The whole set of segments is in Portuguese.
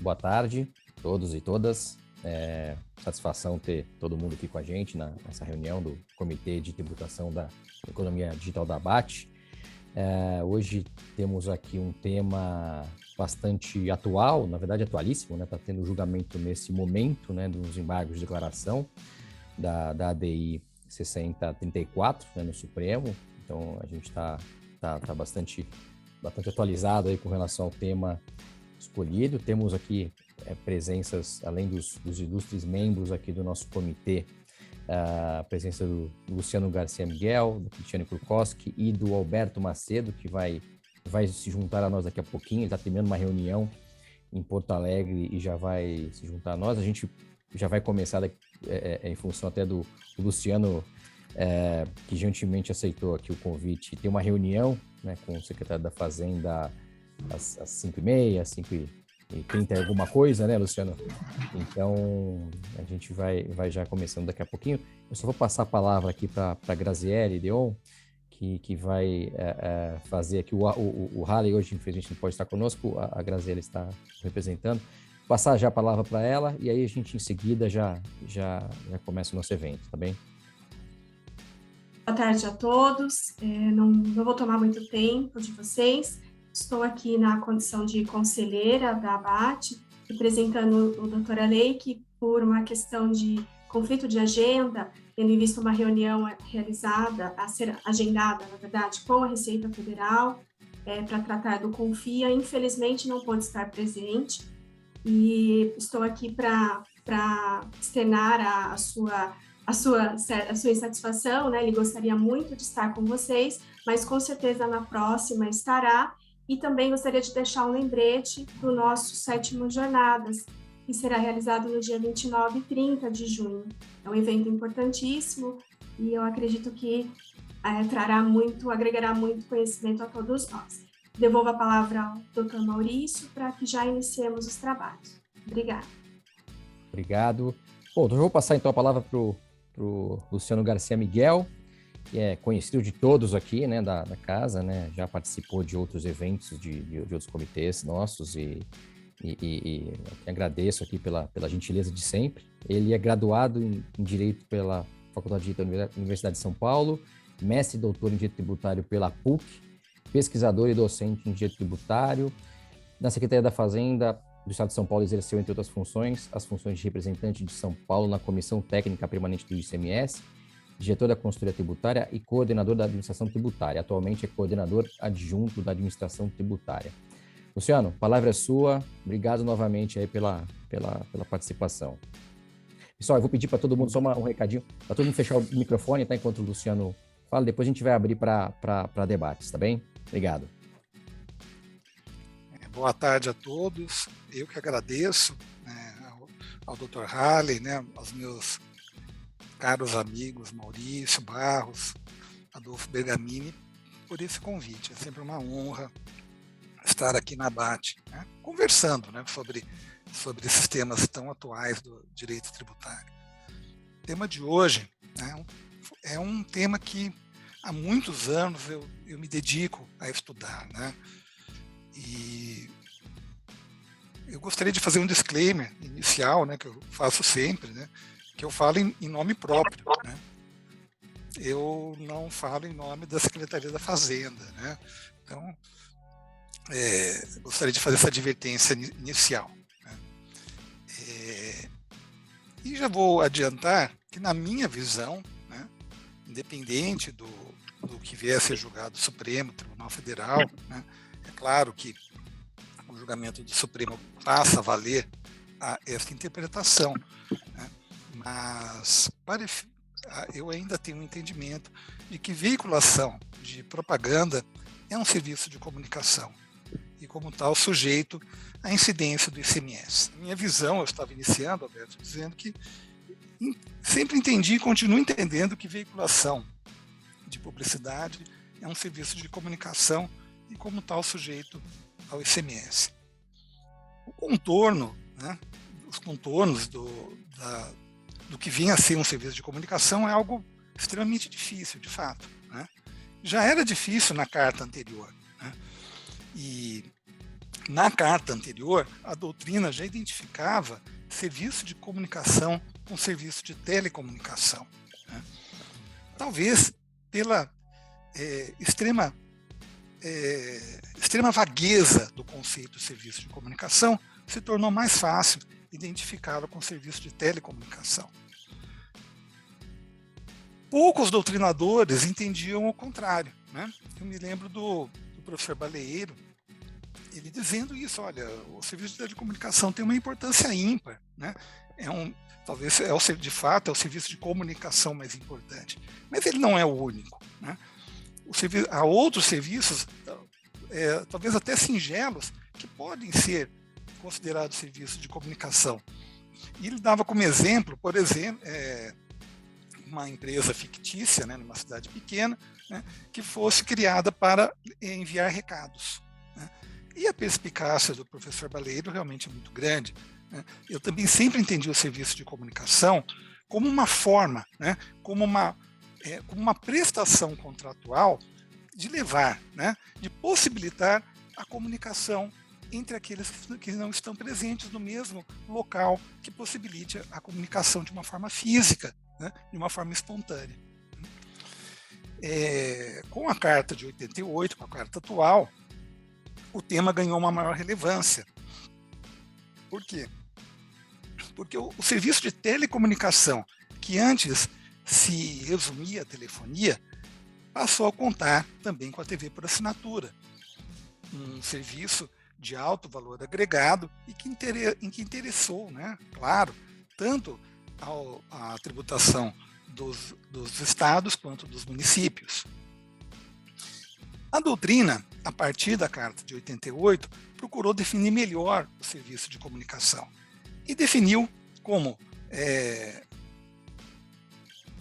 boa tarde a todos e todas. Satisfação ter todo mundo aqui com a gente nessa reunião do Comitê de Tributação da Economia Digital da ABAT. Hoje temos aqui um tema bastante atual, na verdade atualíssimo, né? Está tendo julgamento nesse momento, né, dos embargos de declaração da ADI 6034, né, no Supremo. Então a gente está bastante atualizado aí com relação ao tema escolhido. Temos aqui presenças, além dos ilustres membros aqui do nosso comitê, a presença do Luciano Garcia Miguel, do Cristiano Krukowski e do Alberto Macedo, que vai se juntar a nós daqui a pouquinho. Ele está terminando uma reunião em Porto Alegre e já vai se juntar a nós. A gente já vai começar em função até do Luciano, que gentilmente aceitou aqui o convite. Tem uma reunião, né, com o secretário da Fazenda às 5h30, 5h30 alguma coisa, né, Luciano? Então, a gente vai já começando daqui a pouquinho. Eu só vou passar a palavra aqui para a Graziele Deon, que vai fazer aqui o Halley. Hoje, infelizmente, não pode estar conosco, a Graziele está representando. Passar já a palavra para ela e aí a gente, em seguida, já começa o nosso evento, tá bem? Boa tarde a todos. Não vou tomar muito tempo de vocês. Estou aqui na condição de conselheira da ABAT, representando o Dr. Alei, que por uma questão de conflito de agenda, tendo em vista uma reunião realizada, a ser agendada, na verdade, com a Receita Federal, para tratar do Confia, infelizmente não pôde estar presente, e estou aqui para externar a sua insatisfação, né? Ele gostaria muito de estar com vocês, mas com certeza na próxima estará. E também gostaria de deixar um lembrete do nosso 7º Jornadas, que será realizado no dia 29 e 30 de junho. É um evento importantíssimo e eu acredito que agregará muito conhecimento a todos nós. Devolvo a palavra ao Dr. Maurício para que já iniciemos os trabalhos. Obrigada. Obrigado. Bom, então eu vou passar então a palavra para o Luciano Garcia Miguel, que é conhecido de todos aqui, né, da casa, né, já participou de outros eventos de outros comitês nossos e agradeço aqui pela gentileza de sempre. Ele é graduado em Direito pela Faculdade de Direito da Universidade de São Paulo, mestre e doutor em Direito Tributário pela PUC, pesquisador e docente em Direito Tributário. Na Secretaria da Fazenda do Estado de São Paulo exerceu, entre outras funções, as funções de representante de São Paulo na Comissão Técnica Permanente do ICMS, diretor da Consultoria Tributária e coordenador da Administração Tributária. Atualmente é coordenador adjunto da Administração Tributária. Luciano, a palavra é sua. Obrigado novamente aí pela participação. Pessoal, eu vou pedir para todo mundo só um recadinho, para todo mundo fechar o microfone, tá, enquanto o Luciano fala. Depois a gente vai abrir para debates, tá bem? Obrigado. Boa tarde a todos. Eu que agradeço, né, ao Dr. Halley, né, aos meus caros amigos Maurício Barros, Adolfo Bergamini, por esse convite. É sempre uma honra estar aqui na ABAT, né, conversando, né, sobre esses temas tão atuais do direito tributário. O tema de hoje, né, é um tema que há muitos anos eu me dedico a estudar, né, e eu gostaria de fazer um disclaimer inicial, né, que eu faço sempre, né, que eu falo em nome próprio, né? Eu não falo em nome da Secretaria da Fazenda, né? Então, gostaria de fazer essa advertência inicial, né? E já vou adiantar que, na minha visão, né, independente do que vier a ser julgado do Supremo Tribunal Federal, né, é claro que o julgamento do Supremo passa a valer essa interpretação, né? Mas eu ainda tenho um entendimento de que veiculação de propaganda é um serviço de comunicação e, como tal, sujeito à incidência do ICMS. Minha visão, eu estava iniciando, Alberto, dizendo que sempre entendi e continuo entendendo que veiculação de publicidade é um serviço de comunicação e, como tal, sujeito ao ICMS. O contorno, né, os contornos do que vinha a ser um serviço de comunicação é algo extremamente difícil, de fato, né? Já era difícil na carta anterior, né? E Na carta anterior, a doutrina já identificava serviço de comunicação com serviço de telecomunicação, né? Talvez pela extrema vagueza do conceito de serviço de comunicação, se tornou mais fácil identificá-lo com serviço de telecomunicação. Poucos doutrinadores entendiam o contrário, né? Eu me lembro do professor Baleiro, ele dizendo isso: olha, o serviço de telecomunicação tem uma importância ímpar, né? Talvez de fato é o serviço de comunicação mais importante, mas ele não é o único, né? Há outros serviços, talvez até singelos, que podem ser considerados serviços de comunicação. E ele dava como exemplo, por exemplo, uma empresa fictícia, né, numa cidade pequena, né, que fosse criada para enviar recados, né? E a perspicácia do professor Baleiro realmente é muito grande, né? Eu também sempre entendi o serviço de comunicação como uma forma, né, como uma prestação contratual de levar, né, de possibilitar a comunicação entre aqueles que não estão presentes no mesmo local, que possibilite a comunicação de uma forma física, né, de uma forma espontânea. Com a Carta de 88, com a Carta atual, o tema ganhou uma maior relevância. Por quê? Porque o serviço de telecomunicação, que antes se resumia à telefonia, passou a contar também com a TV por assinatura, um serviço de alto valor agregado e em que interessou, né, claro, tanto a tributação dos estados quanto dos municípios. A doutrina, a partir da Carta de 88, procurou definir melhor o serviço de comunicação e definiu como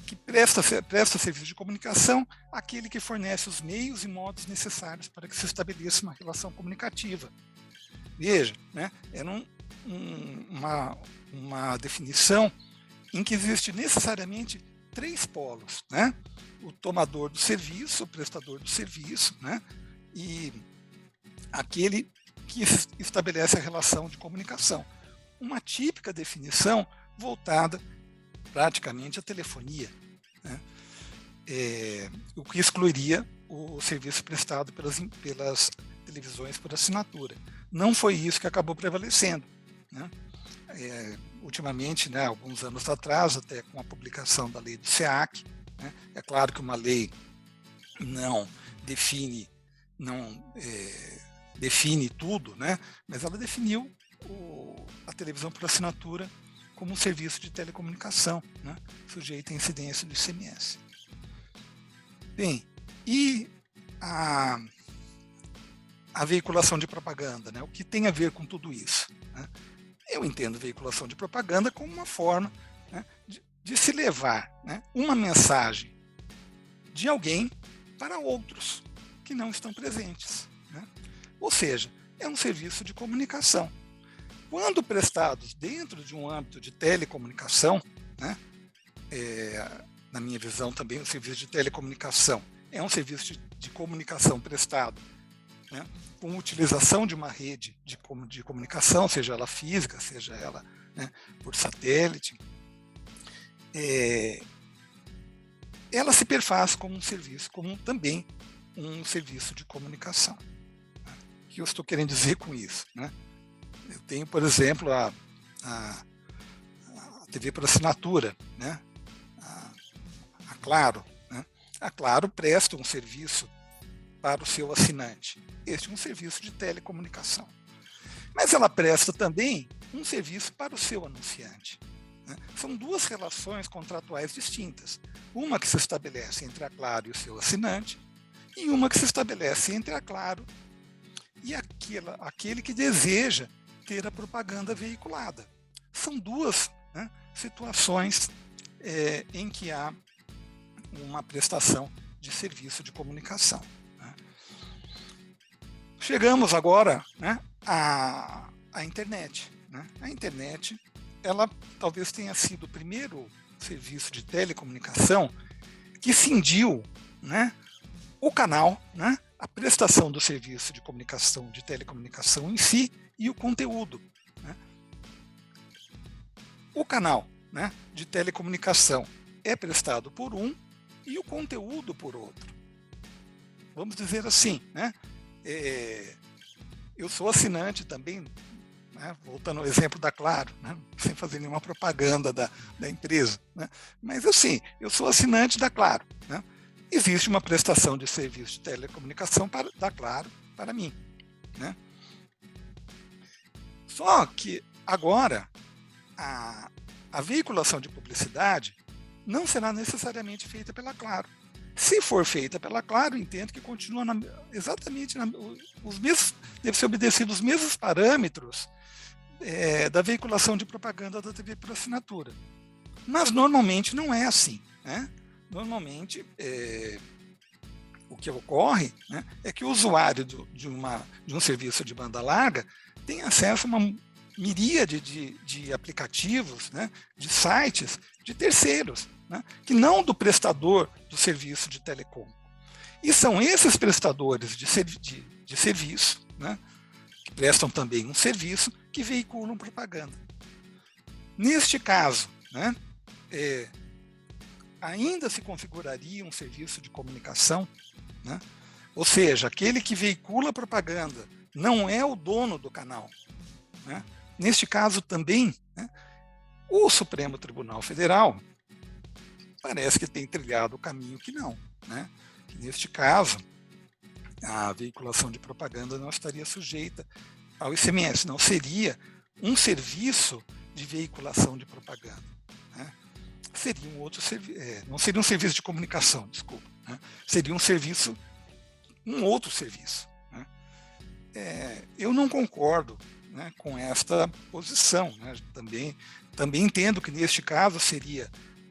que presta serviço de comunicação aquele que fornece os meios e modos necessários para que se estabeleça uma relação comunicativa. Veja, né, era uma definição em que existe necessariamente 3 polos, né? O tomador do serviço, o prestador do serviço, né? E aquele que estabelece a relação de comunicação. Uma típica definição voltada praticamente à telefonia, né? O que excluiria o serviço prestado pelas televisões por assinatura. Não foi isso que acabou prevalecendo, né? Ultimamente, né, alguns anos atrás, até com a publicação da lei do SEAC, né, é claro que uma lei não define tudo, né, mas ela definiu a televisão por assinatura como um serviço de telecomunicação, né, sujeito à incidência do ICMS. Bem, e a veiculação de propaganda, né, o que tem a ver com tudo isso, né? Eu entendo veiculação de propaganda como uma forma, né, de se levar, né, uma mensagem de alguém para outros que não estão presentes, né? Ou seja, é um serviço de comunicação. Quando prestados dentro de um âmbito de telecomunicação, né, na minha visão também o serviço de telecomunicação é um serviço de comunicação prestado, né, com utilização de uma rede de comunicação, seja ela física, seja ela, né, por satélite, ela se perfaz como um serviço, como também um serviço de comunicação. O que eu estou querendo dizer com isso, né? Eu tenho, por exemplo, a TV por assinatura, né? A Claro, né? A Claro presta um serviço para o seu assinante. Este é um serviço de telecomunicação. Mas ela presta também um serviço para o seu anunciante, né? São 2 relações contratuais distintas. Uma que se estabelece entre a Claro e o seu assinante, e uma que se estabelece entre a Claro e aquele que deseja ter a propaganda veiculada. São 2, né, situações em que há uma prestação de serviço de comunicação. Chegamos agora, né, à internet, né? A internet, ela talvez tenha sido o primeiro serviço de telecomunicação que cindiu, né, o canal, né, a prestação do serviço de comunicação, de telecomunicação em si e o conteúdo, né? O canal, né, de telecomunicação é prestado por um e o conteúdo por outro. Vamos dizer assim, né? Eu sou assinante também, né, voltando ao exemplo da Claro, né, sem fazer nenhuma propaganda da empresa, né, mas assim, eu sou assinante da Claro, né? Existe uma prestação de serviço de telecomunicação da Claro para mim, né? Só que agora a veiculação de publicidade não será necessariamente feita pela Claro. Se for feita pela Claro, entendo que continua exatamente os mesmos, deve ser obedecido os mesmos parâmetros da veiculação de propaganda da TV por assinatura. Mas normalmente não é assim, né? Normalmente, o que ocorre, né, é que o usuário de um serviço de banda larga tem acesso a uma miríade de aplicativos, né, de sites de terceiros, né, que não do prestador do serviço de telecom. E são esses prestadores de serviço, né, que prestam também um serviço, que veiculam propaganda. Neste caso, né, ainda se configuraria um serviço de comunicação, né? Ou seja, aquele que veicula propaganda não é o dono do canal, né? Neste caso também, né, o Supremo Tribunal Federal parece que tem trilhado o caminho que não, né? Que neste caso, a veiculação de propaganda não estaria sujeita ao ICMS, não seria um serviço de veiculação de propaganda, né? Seria um outro não seria um serviço de comunicação, desculpa, né? Seria um outro serviço, né? Eu não concordo, né, com esta posição, né? Também entendo que neste caso seria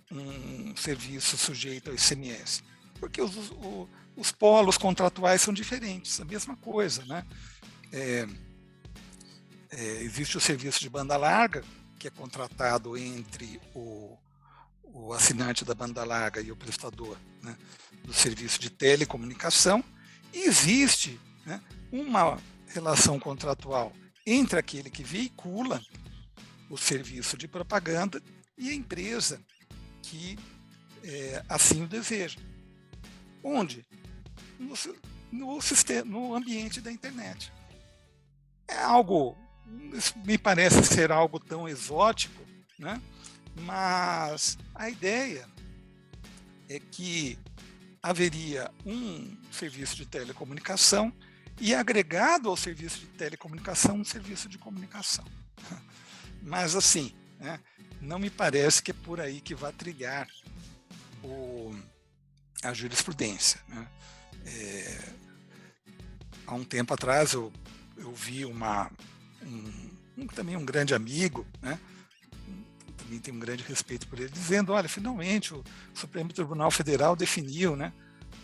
um serviço sujeito ao ICMS, porque os polos contratuais são diferentes, a mesma coisa, né? Existe o serviço de banda larga, que é contratado entre o assinante da banda larga e o prestador, né, do serviço de telecomunicação, e existe, né, uma relação contratual entre aquele que veicula o serviço de propaganda e a empresa que assim o deseja. Onde? No ambiente da internet. Me parece ser algo tão exótico, né? Mas a ideia é que haveria um serviço de telecomunicação e agregado ao serviço de telecomunicação um serviço de comunicação. Mas assim, né, não me parece que é por aí que vai trilhar a jurisprudência, né? Há um tempo atrás eu vi também um grande amigo, né, também tenho um grande respeito por ele, dizendo, olha, finalmente o Supremo Tribunal Federal definiu, né,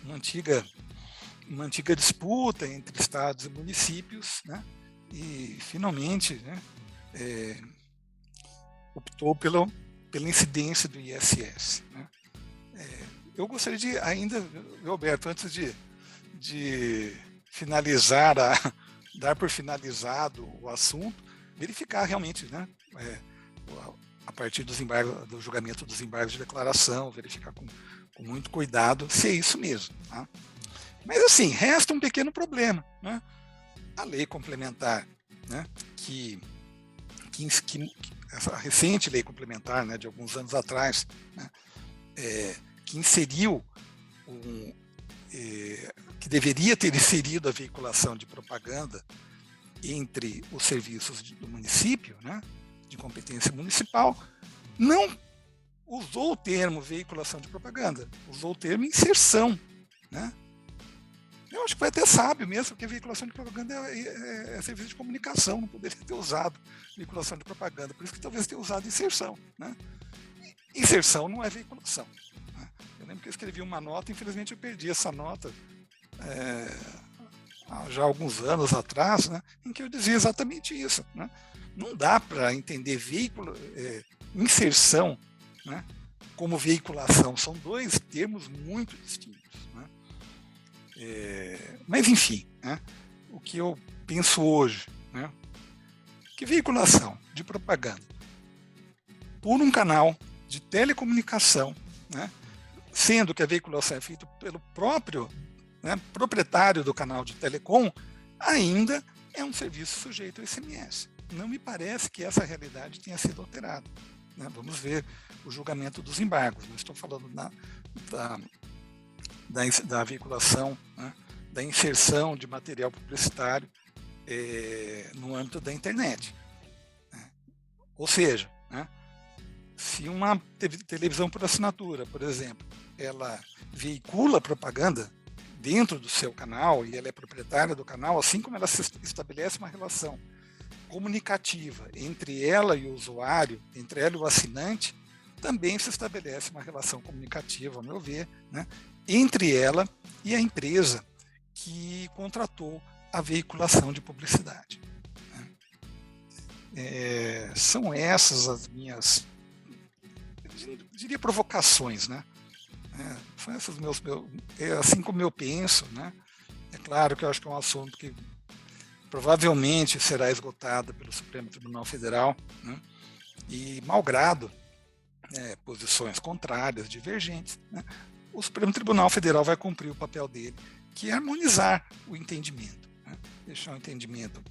uma antiga disputa entre estados e municípios, né, e finalmente, né, optou pela incidência do ISS, né. Eu gostaria de ainda, Roberto, antes de finalizar, dar por finalizado o assunto, verificar realmente, né, a partir do julgamento dos embargos de declaração, verificar com muito cuidado se é isso mesmo. Tá? Mas assim, resta um pequeno problema, né? A lei complementar, né, essa recente lei complementar, né, de alguns anos atrás, né, que inseriu que deveria ter inserido a veiculação de propaganda entre os serviços do município, né, de competência municipal, não usou o termo veiculação de propaganda, usou o termo inserção, né? Eu acho que foi até sábio mesmo, porque veiculação de propaganda é serviço de comunicação, não poderia ter usado veiculação de propaganda, por isso que talvez tenha usado inserção, né? Inserção não é veiculação, né? Eu lembro que eu escrevi uma nota, infelizmente eu perdi essa nota já há alguns anos atrás, né, em que eu dizia exatamente isso, né? Não dá para entender inserção, né, como veiculação, são dois termos muito distintos, né? Mas, enfim, né, o que eu penso hoje, né, que veiculação de propaganda por um canal de telecomunicação, né, sendo que a veiculação é feita pelo próprio, né, proprietário do canal de telecom, ainda é um serviço sujeito ao ICMS. Não me parece que essa realidade tenha sido alterada, né? Vamos ver o julgamento dos embargos. Não estou falando da veiculação, né, da inserção de material publicitário no âmbito da internet, né? Ou seja, né, se uma televisão por assinatura, por exemplo, ela veicula propaganda dentro do seu canal e ela é proprietária do canal, assim como ela se estabelece uma relação comunicativa entre ela e o usuário, entre ela e o assinante, também se estabelece uma relação comunicativa, ao meu ver, né, entre ela e a empresa que contratou a veiculação de publicidade, né? São essas as minhas, eu diria, provocações, né? São esses assim como eu penso, né? É claro que eu acho que é um assunto que provavelmente será esgotado pelo Supremo Tribunal Federal, né? E, malgrado posições contrárias, divergentes, né, o Supremo Tribunal Federal vai cumprir o papel dele, que é harmonizar o entendimento, né? Deixar o entendimento,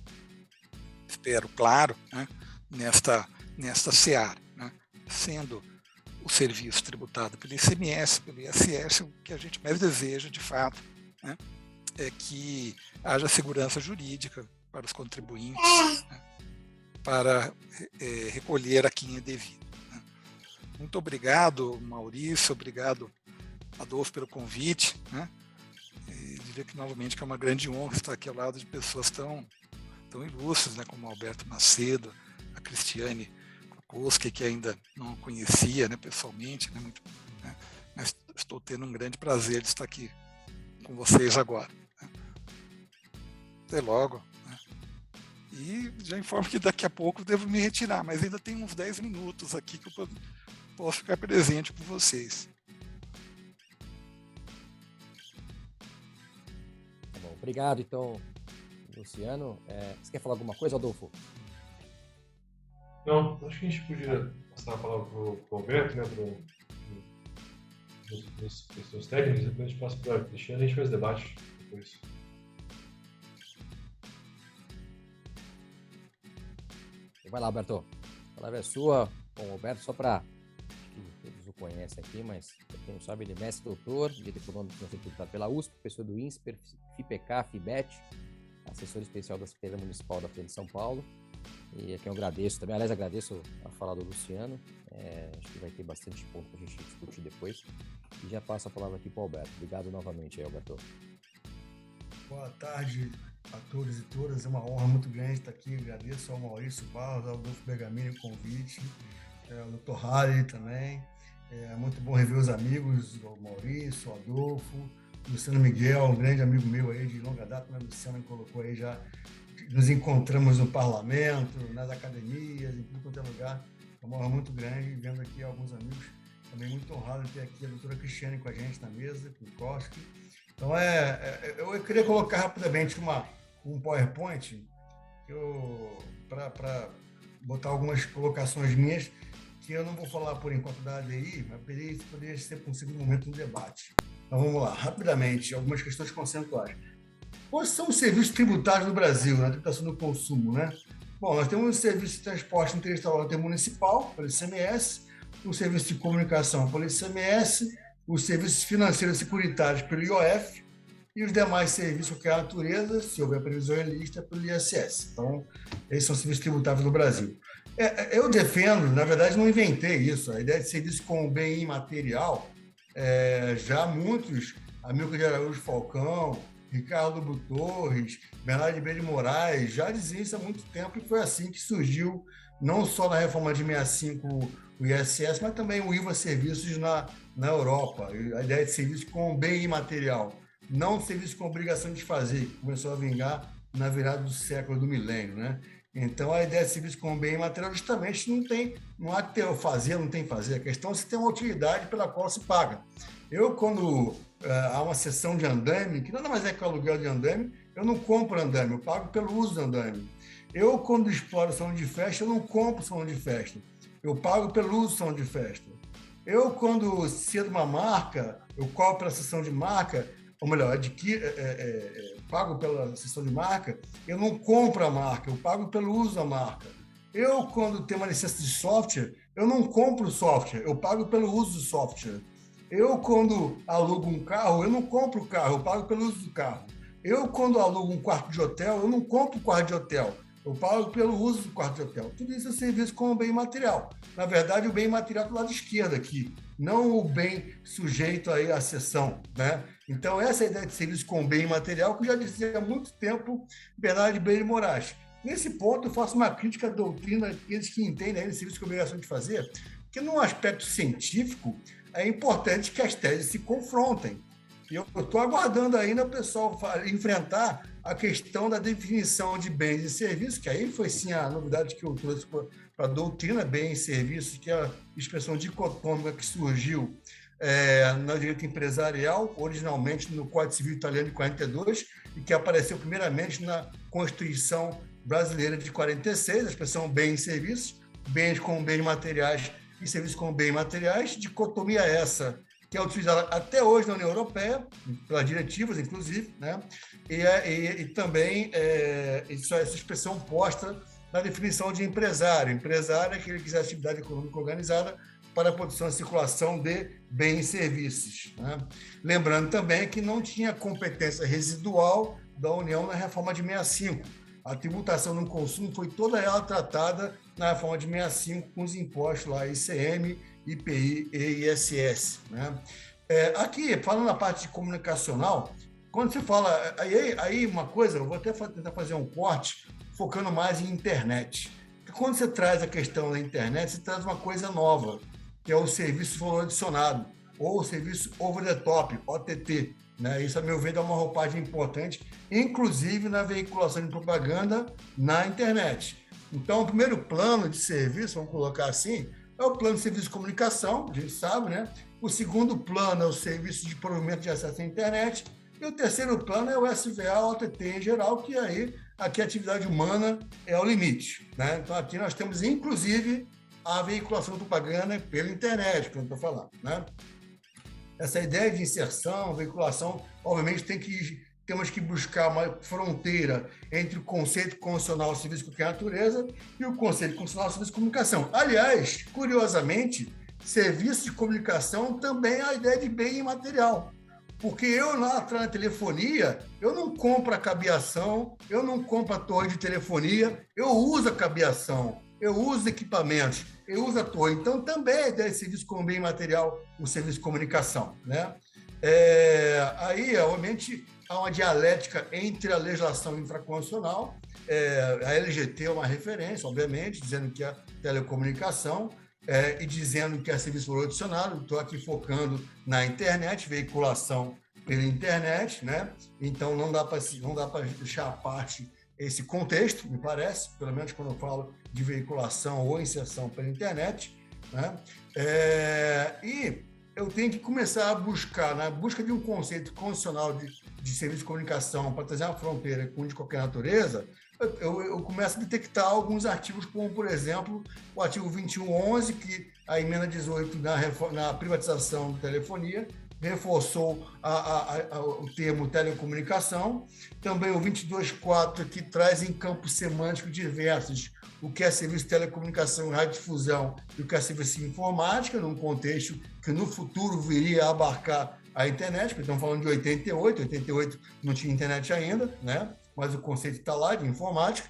espero, claro, né, nesta seara, né, sendo o serviço tributado pelo ICMS, pelo ISS, o que a gente mais deseja, de fato, né, é que haja segurança jurídica para os contribuintes, né, para recolher a quem é devido, né. Muito obrigado, Maurício, obrigado, Adolfo, pelo convite, né. E diria que, novamente, que é uma grande honra estar aqui ao lado de pessoas tão ilustres, né, como Alberto Macedo, a Cristiane Kukoski, que ainda não conhecia, né, pessoalmente, né, né, mas estou tendo um grande prazer de estar aqui com vocês agora, né. Até logo, né. E já informo que daqui a pouco eu devo me retirar, mas ainda tem uns 10 minutos aqui que eu posso ficar presente com vocês. Tá bom, obrigado, então, Luciano. Você quer falar alguma coisa, Adolfo? Não, acho que a gente podia passar a palavra para o Alberto, né, para as questões técnicas, depois a gente passa para a Cristiane e a gente faz debate depois. Vai lá, Alberto. A palavra é sua. Bom, Alberto, só para todos o conhecem aqui, mas para quem não sabe, ele é mestre doutor, direito econômico e tributado pela USP, professor do INSPER, FIPECA, FIBET, assessor especial da Secretaria Municipal da Folha de São Paulo. E aqui eu agradeço também, aliás, agradeço a fala do Luciano. Acho que vai ter bastante ponto para a gente discutir depois. E já passo a palavra aqui para o Alberto. Obrigado novamente aí, Alberto. Boa tarde a todos e todas. É uma honra muito grande estar aqui. Agradeço ao Maurício Barros, ao Adolfo Bergamini o convite, ao Dr. Halley também. É muito bom rever os amigos, o Maurício, o Adolfo, o Luciano Miguel, um grande amigo meu aí de longa data, né? O Luciano me colocou aí já. Nos encontramos no parlamento, nas academias, em tudo quanto é lugar. É uma honra muito grande, vendo aqui alguns amigos. Também muito honrado de ter aqui a doutora Cristiane com a gente na mesa, com o Koski. Então, eu queria colocar rapidamente um PowerPoint para botar algumas colocações minhas, que eu não vou falar por enquanto da ADI, mas poderia ser para um segundo momento no debate. Então, vamos lá, rapidamente, algumas questões conceituais. Quais são os serviços tributários no Brasil, na tributação do consumo, né? Bom, nós temos o serviço de transporte interestadual intermunicipal, pelo ICMS, o serviço de comunicação pelo ICMS, os serviços financeiros e securitários pelo IOF e os demais serviços de qualquer natureza, se houver previsão em lista, pelo ISS. Então, esses são os serviços tributáveis no Brasil. Eu defendo, na verdade, não inventei isso, a ideia de serviço com bem imaterial, já muitos, Amilcar de Araújo Falcão, Ricardo Lobo Torres, Bernardo Ribeiro de Moraes, já diziam isso há muito tempo, e foi assim que surgiu, não só na reforma de 65 o ISS, mas também o IVA Serviços na Europa. A ideia de serviço com bem imaterial, não serviço com obrigação de fazer, que começou a vingar na virada do século, do milênio, né? Então, a ideia de serviço com bem imaterial justamente não há que ter fazer, não tem fazer. A questão é se tem uma utilidade pela qual se paga. Eu, quando há uma cessão de andame, que nada mais é que o aluguel de andame, eu não compro andame, eu pago pelo uso do andame. Eu, quando exploro salão de festa, eu não compro salão de festa, eu pago pelo uso do salão de festa. Eu, quando cedo uma marca, eu cobro pela sessão de marca, ou melhor, pago pela sessão de marca, eu não compro a marca, eu pago pelo uso da marca. Eu, quando tenho uma licença de software, eu não compro software, eu pago pelo uso do software. Eu, quando alugo um carro, eu não compro o carro, eu pago pelo uso do carro. Eu, quando alugo um quarto de hotel, eu não compro o quarto de hotel, eu pago pelo uso do quarto de hotel. Tudo isso é serviço como bem material. Na verdade, o bem material do lado esquerdo aqui, não o bem sujeito aí à cessão, né? Então, essa é a ideia de serviço com bem material que eu já dizia há muito tempo Bernardo Ribeiro de Moraes. Nesse ponto, eu faço uma crítica à doutrina daqueles que entendem aí o serviço com obrigação de fazer, que, num aspecto científico, é importante que as teses se confrontem. E eu estou aguardando ainda o pessoal enfrentar a questão da definição de bens e serviços, que aí foi sim a novidade que eu trouxe para a doutrina, bens e serviços, que é a expressão dicotômica que surgiu no direito empresarial, originalmente no Código Civil Italiano de 42, e que apareceu primeiramente na Constituição Brasileira de 46, a expressão bens e serviços, bens como bens materiais e serviços como bens materiais, dicotomia essa que é utilizada até hoje na União Europeia, pelas diretivas, inclusive, né? E também essa expressão posta na definição de empresário. Empresário é aquele que exerce atividade econômica organizada para a produção e circulação de bens e serviços, né? Lembrando também que não tinha competência residual da União na reforma de 65. A tributação no consumo foi toda ela tratada na reforma de 65 com os impostos lá, ICM, IPI e ISS, né? Aqui, falando na parte comunicacional, quando você fala... Aí uma coisa, eu vou até tentar fazer um corte focando mais em internet. Porque quando você traz a questão da internet, você traz uma coisa nova, que é o serviço valor adicionado, ou o serviço over the top, OTT, né? Isso, a meu ver, dá uma roupagem importante, inclusive na veiculação de propaganda na internet. Então, o primeiro plano de serviço, vamos colocar assim, é o plano de serviço de comunicação, a gente sabe, né? O segundo plano é o serviço de provimento de acesso à internet, e o terceiro plano é o SVA, OTT em geral, que aí aqui a atividade humana é o limite, né? Então, aqui nós temos, inclusive, a veiculação de propaganda pela internet, que eu estou falando, né? Essa ideia de inserção, veiculação, obviamente temos que buscar uma fronteira entre o conceito constitucional do serviço de qualquer natureza e o conceito constitucional do serviço de comunicação. Aliás, curiosamente, serviço de comunicação também é a ideia de bem imaterial. Porque eu, lá atrás na telefonia, eu não compro a cabeação, eu não compro a torre de telefonia, eu uso a cabeação, eu uso equipamentos, eu uso a torre. Então, também é a ideia de serviço como bem imaterial, o serviço de comunicação, né? Aí, obviamente, há uma dialética entre a legislação infraconstitucional, a LGT é uma referência, obviamente, dizendo que é telecomunicação, e dizendo que é serviço valor adicionado. Estou aqui focando na internet, veiculação pela internet, né? Então, não dá para deixar à parte esse contexto, me parece, pelo menos quando eu falo de veiculação ou inserção pela internet, né? E eu tenho que começar a buscar, na busca de um conceito constitucional de serviço de comunicação para trazer uma fronteira com de qualquer natureza, eu começo a detectar alguns artigos, como, por exemplo, o artigo 2111, que a emenda 18 na privatização da telefonia reforçou o termo telecomunicação. Também o 22.4, que traz em campos semânticos diversos o que é serviço de telecomunicação e radiodifusão e o que é serviço de informática, num contexto que no futuro viria a abarcar a internet, porque estamos falando de 88 não tinha internet ainda, né? Mas o conceito está lá, de informática.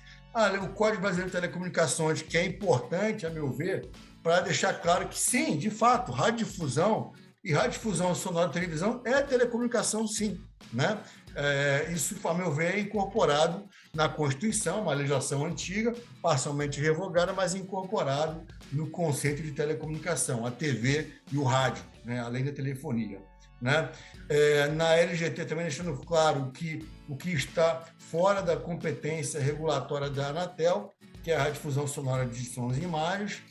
O Código Brasileiro de Telecomunicações, que é importante, a meu ver, para deixar claro que, sim, de fato, radiodifusão e radiodifusão sonora de televisão é telecomunicação, sim, né? Isso, a meu ver, é incorporado na Constituição, uma legislação antiga, parcialmente revogada, mas incorporado no conceito de telecomunicação, a TV e o rádio, né? Além da telefonia, né? Na LGT também deixando claro que o que está fora da competência regulatória da Anatel, que é a radiodifusão sonora de sons e imagens.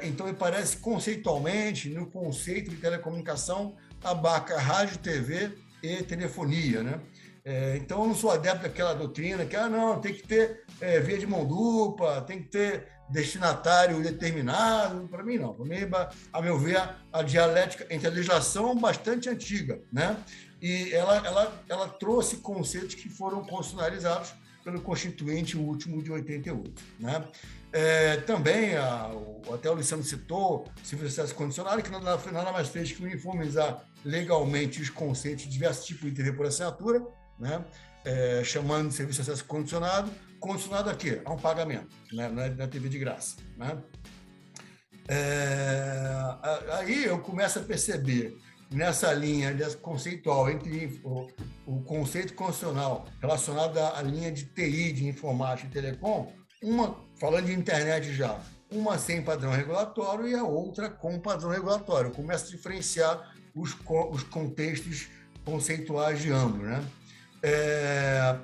Então, me parece conceitualmente, no conceito de telecomunicação, abarca rádio, TV e telefonia, né? Então, eu não sou adepto daquela doutrina que, não, tem que ter via de mão dupla, tem que ter destinatário determinado. Para mim, não. Para mim, a meu ver, a dialética entre a legislação é bastante antiga, né? E ela trouxe conceitos que foram constitucionalizados pelo Constituinte último de 88, né? Também, até o Luciano citou, civil acesso condicionado, que nada mais fez que uniformizar legalmente os conceitos de diversos tipos de TV por assinatura, né? Chamando de serviço de acesso condicionado a quê? A um pagamento, né? Não é da TV de graça, né? Aí eu começo a perceber nessa linha conceitual entre o conceito constitucional relacionado à linha de TI, de informática e telecom, uma falando de internet já, uma sem padrão regulatório e a outra com padrão regulatório. Eu começo a diferenciar os contextos conceituais de ambos, né?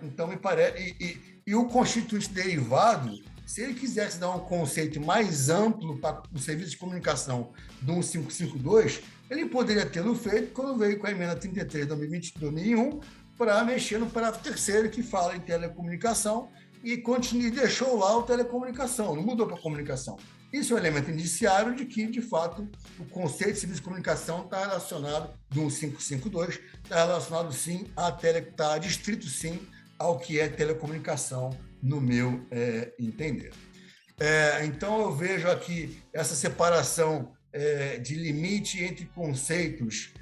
Então, me parece... E o constituinte derivado, se ele quisesse dar um conceito mais amplo para o serviço de comunicação do 1552, ele poderia tê-lo feito quando veio com a emenda 33 de 2021 para mexer no parágrafo 3º que fala em telecomunicação e deixou lá o telecomunicação, não mudou para comunicação. Isso é um elemento indiciário de que, de fato, o conceito de serviço de comunicação está relacionado, do 1552, está relacionado, sim, está distrito, sim, ao que é telecomunicação, no meu entender. Então, eu vejo aqui essa separação de limite entre conceitos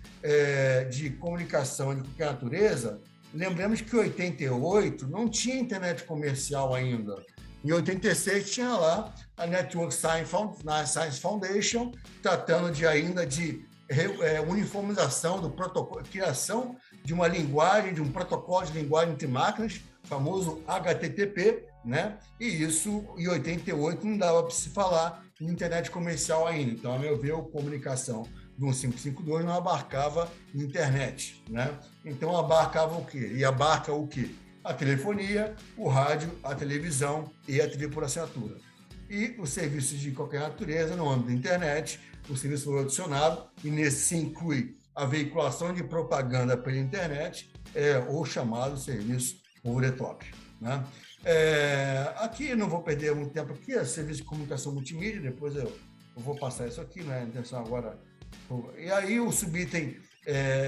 de comunicação de qualquer natureza. Lembramos que em 88 não tinha internet comercial ainda. Em 86 tinha lá a Network Science Foundation, tratando ainda de uniformização do protocolo, criação de uma linguagem, de um protocolo de linguagem entre máquinas, famoso HTTP, né? E isso, em 88, não dava para se falar em internet comercial ainda. Então, a meu ver, a comunicação do 1552 não abarcava internet, né? Então, abarcava o quê? E abarca o quê? A telefonia, o rádio, a televisão e a TV por assinatura. E os serviços de qualquer natureza, no âmbito da internet, o serviço foi adicionado, e nesse se inclui a veiculação de propaganda pela internet, ou chamado serviço over the top, né? Aqui, não vou perder muito tempo aqui, é serviço de comunicação multimídia, depois eu vou passar isso aqui, né? A intenção agora... E aí o subitem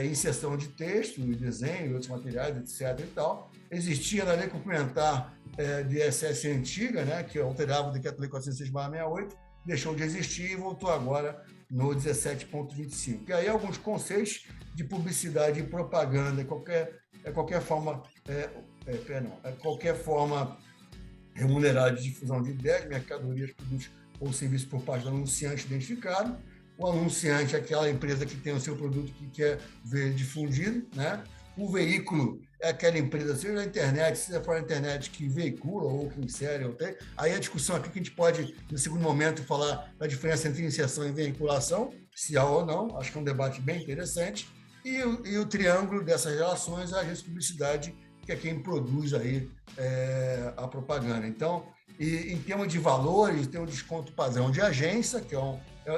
inserção de texto, desenho e outros materiais, etc. e tal. Existia na lei complementar de ISS antiga, né, que alterava o decreto lei 406/68, deixou de existir e voltou agora no 17.25. E aí alguns conceitos de publicidade e propaganda, qualquer forma remunerada de difusão de ideias, mercadorias, produtos ou serviços por parte do anunciante identificado. O anunciante é aquela empresa que tem o seu produto que quer ver difundido, né? O veículo é aquela empresa, seja na internet, seja fora da internet, que veicula ou que insere. Aí a discussão aqui que a gente pode, no segundo momento, falar da diferença entre inserção e veiculação, se há ou não, acho que é um debate bem interessante. E o triângulo dessas relações é a agência de publicidade, que é quem produz aí a propaganda. Então, em termos de valores, tem um desconto padrão de agência, que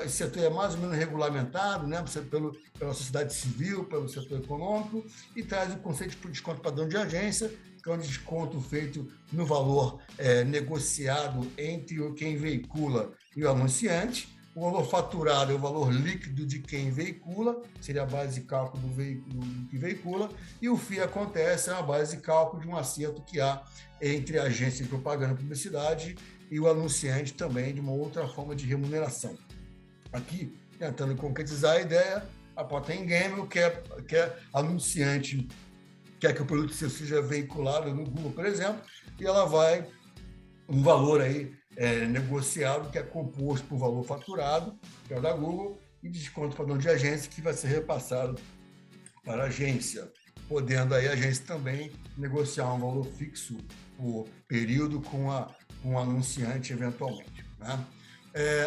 esse setor é mais ou menos regulamentado, né, pela sociedade civil, pelo setor econômico, e traz o conceito de desconto padrão de agência, que é um desconto feito no valor negociado entre quem veicula e o anunciante. O valor faturado é o valor líquido de quem veicula, seria a base de cálculo do veículo que veicula, e o FII acontece, é uma base de cálculo de um acerto que há entre a agência de propaganda e publicidade e o anunciante também, de uma outra forma de remuneração. Aqui, tentando concretizar a ideia, a Procter & Gamble quer anunciante, quer que o produto seja veiculado no Google, por exemplo, e ela vai um valor aí negociado que é composto por valor faturado, que é o da Google, e desconto padrão de agência que vai ser repassado para a agência, podendo aí a agência também negociar um valor fixo por período com o anunciante eventualmente, né?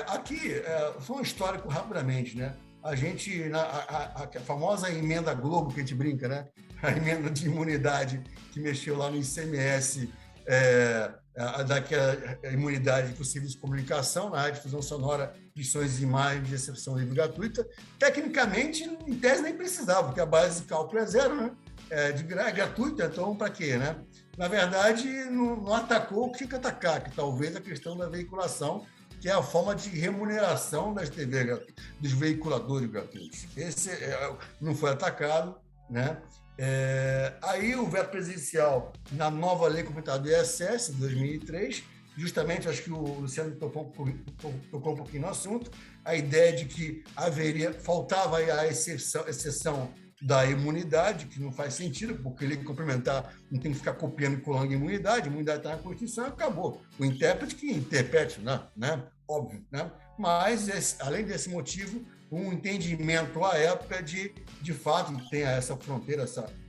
Aqui, só um histórico rapidamente, né? A gente, a famosa emenda Globo, que a gente brinca, né? A emenda de imunidade que mexeu lá no ICMS daquela imunidade para o serviço de comunicação, na área de difusão sonora de sons e imagens de recepção livre gratuita. Tecnicamente, em tese, nem precisava, porque a base de cálculo é zero, né? É gratuita, então para quê, né? Na verdade, não atacou o que tinha que atacar, que talvez a questão da veiculação, que é a forma de remuneração das TV gratuitas, dos veiculadores gratuitos. Esse não foi atacado, né? Aí o veto presidencial na nova lei complementar do ISS, de 2003, justamente, acho que o Luciano tocou um pouquinho no assunto, a ideia de que faltava a exceção da imunidade, que não faz sentido, porque lei complementar não tem que ficar copiando e colando imunidade está na Constituição, acabou. O intérprete que interprete, né? Óbvio, né? Mas, além desse motivo, um entendimento à época de fato, tem essa fronteira,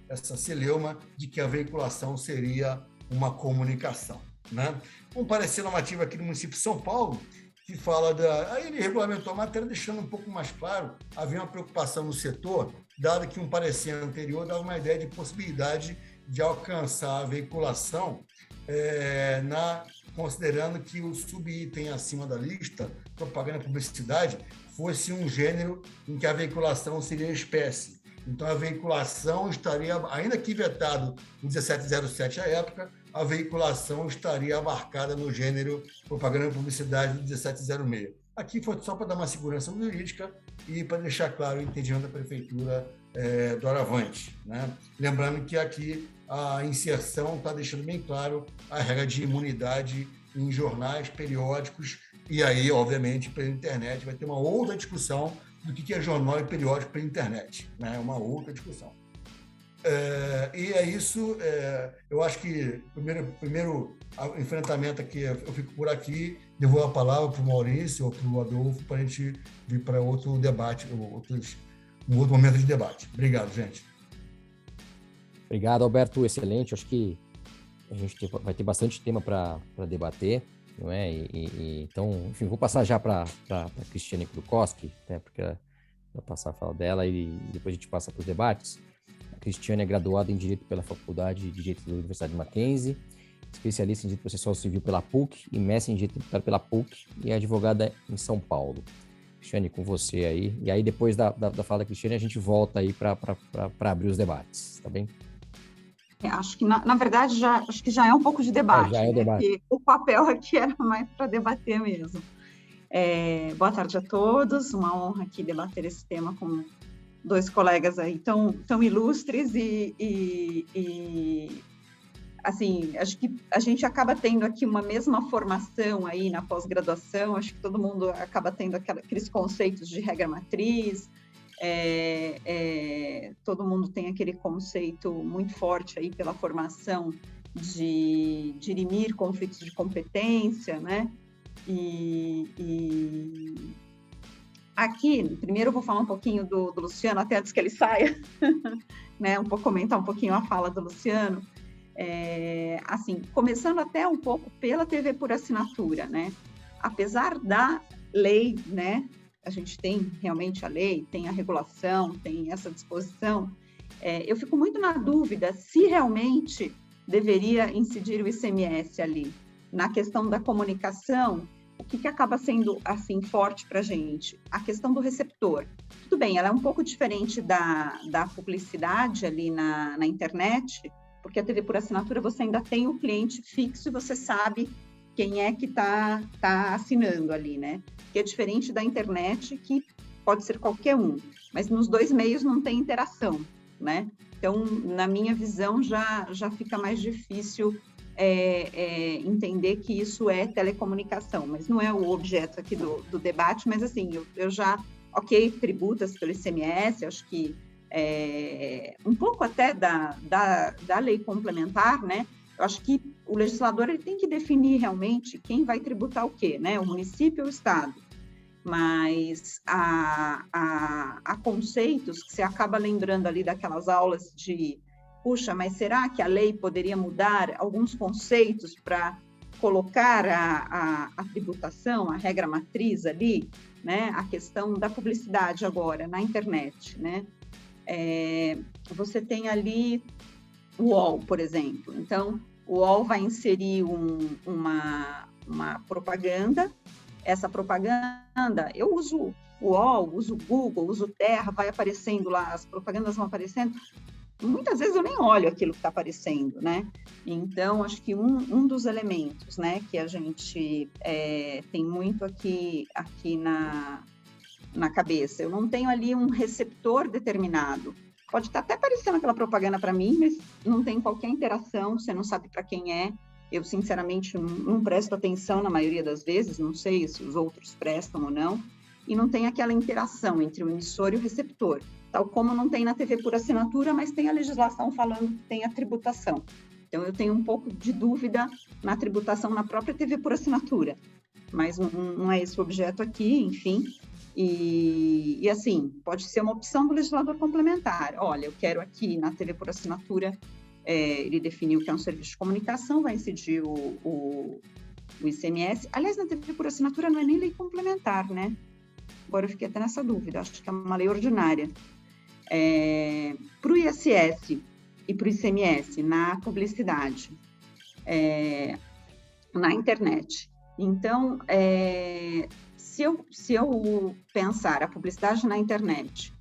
essa celeuma de que a veiculação seria uma comunicação, né? Um parecer normativo aqui do município de São Paulo, que fala aí ele regulamentou a matéria, deixando um pouco mais claro, havia uma preocupação no setor, dado que um parecer anterior dava uma ideia de possibilidade de alcançar a veiculação, considerando que o subitem acima da lista, propaganda e publicidade, fosse um gênero em que a veiculação seria espécie. Então, a veiculação estaria, ainda que vetado o 1707 à época, a veiculação estaria abarcada no gênero propaganda e publicidade do 1706. Aqui foi só para dar uma segurança jurídica e para deixar claro o entendimento da Prefeitura doravante, né? Lembrando que aqui a inserção está deixando bem claro a regra de imunidade em jornais, periódicos, e aí, obviamente, pela internet vai ter uma outra discussão do que é jornal e periódico pela internet, né? Uma outra discussão. E é isso, eu acho que primeiro enfrentamento aqui, eu fico por aqui, devolvo a palavra para o Maurício ou para o Adolfo para a gente vir para outro debate, um outro momento de debate. Obrigado, gente. Obrigado, Alberto, excelente. Acho que a gente vai ter bastante tema para debater, não é? Então, enfim, vou passar já para a Cristiane Krukowski, né, porque vai passar a fala dela e depois a gente passa para os debates. A Cristiane é graduada em Direito pela Faculdade de Direito da Universidade de Mackenzie, especialista em Direito Processual Civil pela PUC e mestre em Direito Tributário pela PUC e é advogada em São Paulo. Cristiane, com você aí. E aí, depois da fala da Cristiane, a gente volta aí para abrir os debates, tá bem? Acho que, na verdade, acho que já é um pouco de debate. Já é debate. Porque o papel aqui era mais para debater mesmo. Boa tarde a todos, uma honra aqui debater esse tema com dois colegas aí tão ilustres e assim, acho que a gente acaba tendo aqui uma mesma formação aí na pós-graduação, acho que todo mundo acaba tendo aqueles conceitos de regra matriz, todo mundo tem aquele conceito muito forte aí pela formação de dirimir conflitos de competência, né? E aqui, primeiro eu vou falar um pouquinho do Luciano, até antes que ele saia, né? Comentar um pouquinho a fala do Luciano. Assim, começando até um pouco pela TV por assinatura, né? Apesar da lei, né? A gente tem realmente a lei, tem a regulação, tem essa disposição. Eu fico muito na dúvida se realmente deveria incidir o ICMS ali. Na questão da comunicação, o que acaba sendo assim forte para a gente? A questão do receptor. Tudo bem, ela é um pouco diferente da publicidade ali na internet, porque a TV por assinatura você ainda tem o cliente fixo e você sabe quem é que está assinando ali, né? Que é diferente da internet, que pode ser qualquer um, mas nos dois meios não tem interação, né? Então, na minha visão, já fica mais difícil entender que isso é telecomunicação, mas não é o objeto aqui do debate, mas assim, eu já, tributas pelo ICMS, acho que um pouco até da lei complementar, né? Eu acho que o legislador ele tem que definir realmente quem vai tributar o quê, né? O município ou o Estado. Mas há conceitos que você acaba lembrando ali daquelas aulas de, puxa, mas será que a lei poderia mudar alguns conceitos para colocar a tributação, a regra matriz ali, né? A questão da publicidade agora na internet, né? Você tem ali o UOL, por exemplo. Então, o UOL vai inserir uma propaganda. Essa propaganda, eu uso o UOL, uso o Google, uso o Terra, vai aparecendo lá, as propagandas vão aparecendo. Muitas vezes eu nem olho aquilo que está aparecendo, né? Então, acho que um dos elementos, né, que a gente tem muito aqui na cabeça, eu não tenho ali um receptor determinado. Pode estar até aparecendo aquela propaganda para mim, mas não tem qualquer interação, você não sabe para quem é. Eu, sinceramente, não presto atenção na maioria das vezes, não sei se os outros prestam ou não, e não tem aquela interação entre o emissor e o receptor, tal como não tem na TV por assinatura, mas tem a legislação falando que tem a tributação. Então, eu tenho um pouco de dúvida na tributação na própria TV por assinatura, mas não é esse o objeto aqui, enfim. E assim, pode ser uma opção do legislador complementar. Olha, eu quero aqui na TV por assinatura, ele definiu que é um serviço de comunicação, vai incidir o ICMS. Aliás, na TV por assinatura não é nem lei complementar, né? Agora eu fiquei até nessa dúvida, acho que é uma lei ordinária. Para o ISS e para o ICMS, na publicidade, na internet. Então, se eu pensar a publicidade na internet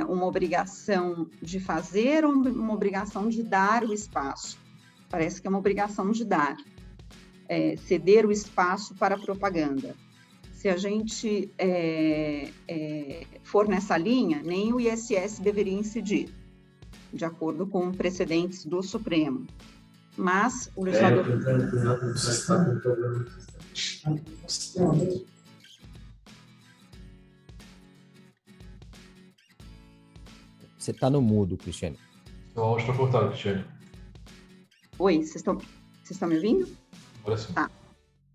uma obrigação de fazer ou uma obrigação de dar o espaço? Parece que é uma obrigação de dar, ceder o espaço para a propaganda. Se a gente for nessa linha, nem o ISS deveria incidir, de acordo com precedentes do Supremo. Mas o legislador... Você está no mudo, Cristiane. Seu áudio está cortado, Cristiane. Oi, vocês estão me ouvindo? Agora sim. Tá.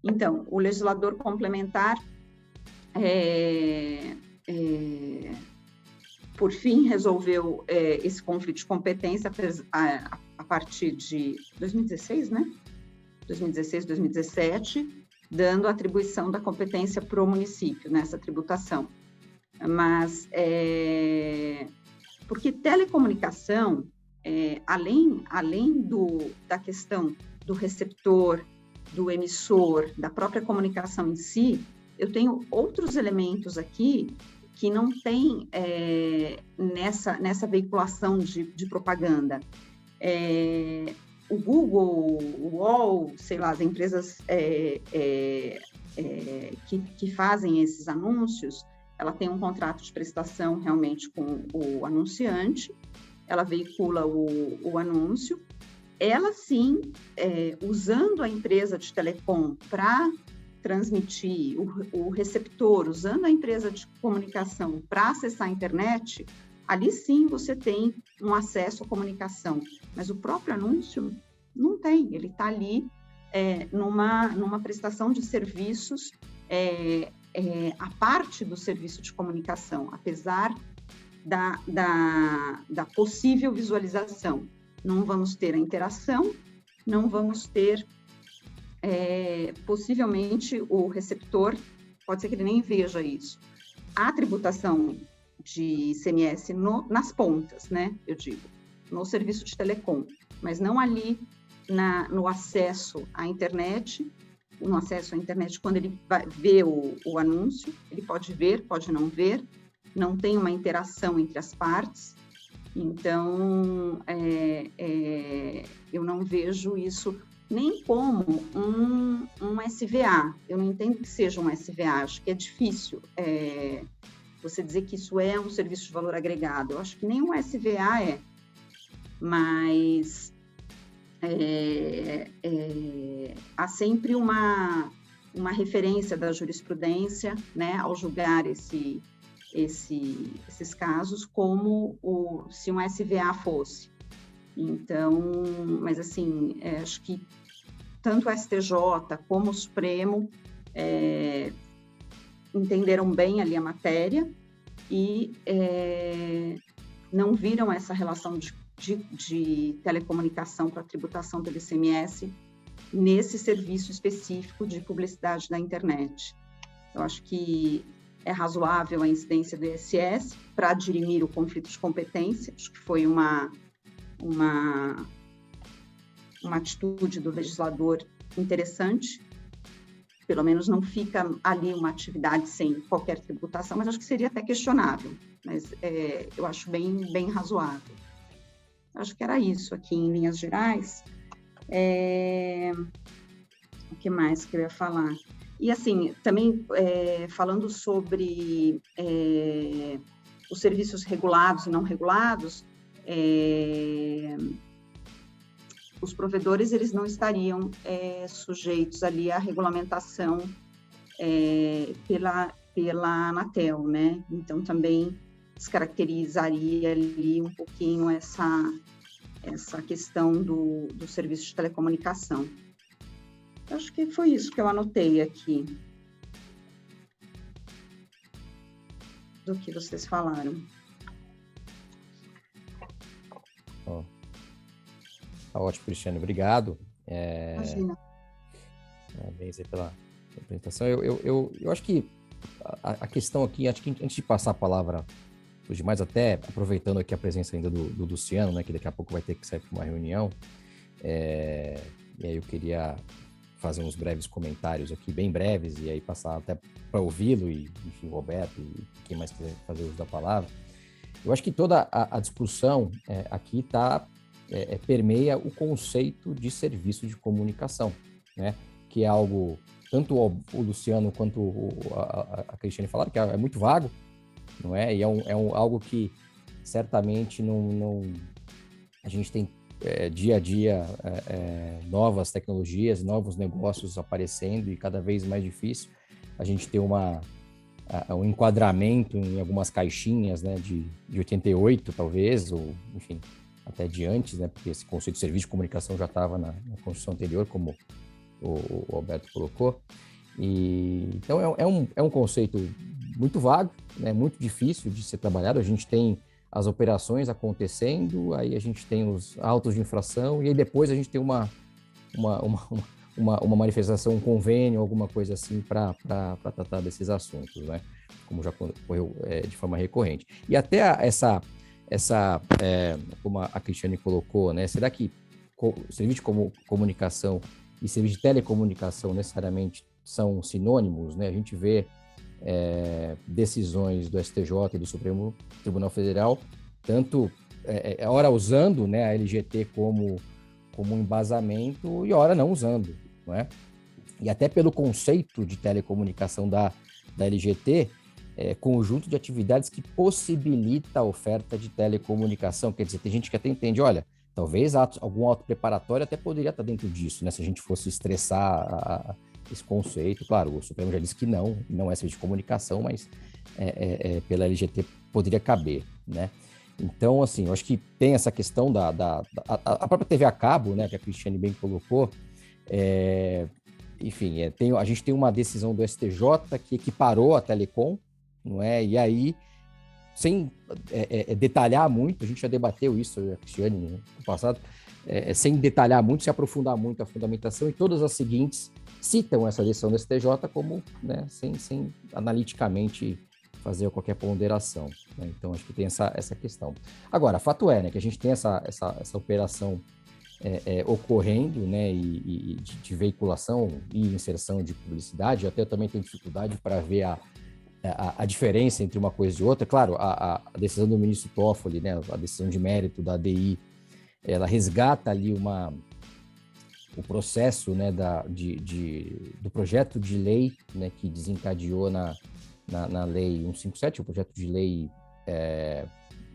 Então, o legislador complementar, por fim, resolveu esse conflito de competência a partir de 2016, né? 2016, 2017, dando a atribuição da competência para o município nessa tributação. Mas, porque telecomunicação, além da questão do receptor, do emissor, da própria comunicação em si, eu tenho outros elementos aqui que não tem nessa veiculação de propaganda. O Google, o UOL, sei lá, as empresas que fazem esses anúncios, ela tem um contrato de prestação realmente com o anunciante, ela veicula o anúncio, ela sim, usando a empresa de telecom para transmitir, o receptor, usando a empresa de comunicação para acessar a internet, ali sim você tem um acesso à comunicação, mas o próprio anúncio não tem, ele está ali numa prestação de serviços a parte do serviço de comunicação, apesar da possível visualização. Não vamos ter a interação, não vamos ter, possivelmente, o receptor, pode ser que ele nem veja isso. A tributação de ICMS nas pontas, né, eu digo, no serviço de telecom, mas não ali no acesso à internet, quando ele vai ver o anúncio, ele pode ver, pode não ver, não tem uma interação entre as partes. Então, eu não vejo isso nem como um SVA. Eu não entendo que seja um SVA, acho que é difícil você dizer que isso é um serviço de valor agregado. Eu acho que nem um SVA mas há sempre uma referência da jurisprudência, né, ao julgar esses casos como se um SVA fosse. Então, mas assim, acho que tanto o STJ como o Supremo entenderam bem ali a matéria e não viram essa relação de telecomunicação para a tributação pelo ICMS nesse serviço específico de publicidade da internet. Eu acho que é razoável a incidência do ISS para dirimir o conflito de competência, acho que foi uma uma atitude do legislador interessante, pelo menos não fica ali uma atividade sem qualquer tributação, mas acho que seria até questionável, mas eu acho bem razoável. Acho que era isso aqui em linhas gerais. O que mais que eu ia falar? E assim, também falando sobre os serviços regulados e não regulados, os provedores eles não estariam sujeitos ali à regulamentação pela Anatel, né? Então também descaracterizaria ali um pouquinho essa questão do serviço de telecomunicação. Acho que foi isso que eu anotei aqui do que vocês falaram. Tá ótimo, Cristiane, obrigado. Imagina. Parabéns aí pela apresentação. Eu acho que a questão aqui, acho que antes de passar a palavra os demais, até aproveitando aqui a presença ainda do Luciano, né, que daqui a pouco vai ter que sair para uma reunião, e aí eu queria fazer uns breves comentários aqui, bem breves, e aí passar até para ouvi-lo, e enfim, o Roberto, e quem mais quiser fazer uso da palavra. Eu acho que toda a discussão aqui permeia o conceito de serviço de comunicação, né? Que é algo, tanto o Luciano quanto a Cristiane falaram, que é muito vago, não é? E algo que certamente a gente tem dia a dia novas tecnologias, novos negócios aparecendo e cada vez mais difícil a gente ter um enquadramento em algumas caixinhas, né, de 88 talvez, ou enfim, até de antes, né, porque esse conceito de serviço de comunicação já estava na Constituição anterior, como o Alberto colocou. E então é um conceito muito vago, né, muito difícil de ser trabalhado. A gente tem as operações acontecendo, aí a gente tem os autos de infração, e aí depois a gente tem uma manifestação, um convênio, alguma coisa assim para tratar desses assuntos, né? Como já ocorreu de forma recorrente. E até como a Cristiane colocou, né? Será que serviço de comunicação e serviço de telecomunicação necessariamente são sinônimos, né? A gente vê decisões do STJ e do Supremo Tribunal Federal, tanto ora usando, né, a LGT como embasamento e ora não usando, não é? E até pelo conceito de telecomunicação da LGT, conjunto de atividades que possibilita a oferta de telecomunicação. Quer dizer, tem gente que até entende, olha, talvez algum ato preparatório até poderia estar dentro disso, né? Se a gente fosse estressar esse conceito. Claro, o Supremo já disse que não é serviço de comunicação, mas pela LGT poderia caber, né? Então, assim, eu acho que tem essa questão a própria TV a cabo, né, que a Cristiane bem colocou, enfim, a gente tem uma decisão do STJ que equiparou a Telecom, não é? E aí, sem detalhar muito, a gente já debateu isso, a Cristiane, no passado, sem detalhar muito, se aprofundar muito a fundamentação, e todas as seguintes citam essa decisão do STJ como, né, sem analiticamente fazer qualquer ponderação, né? Então, acho que tem essa questão. Agora, fato é, né, que a gente tem essa operação ocorrendo, né, e de veiculação e inserção de publicidade. Até eu também tenho dificuldade para ver a diferença entre uma coisa e outra. Claro, a decisão do ministro Toffoli, né, a decisão de mérito da ADI, ela resgata ali o processo, né, do projeto de lei, né, que desencadeou na lei 157, o projeto de lei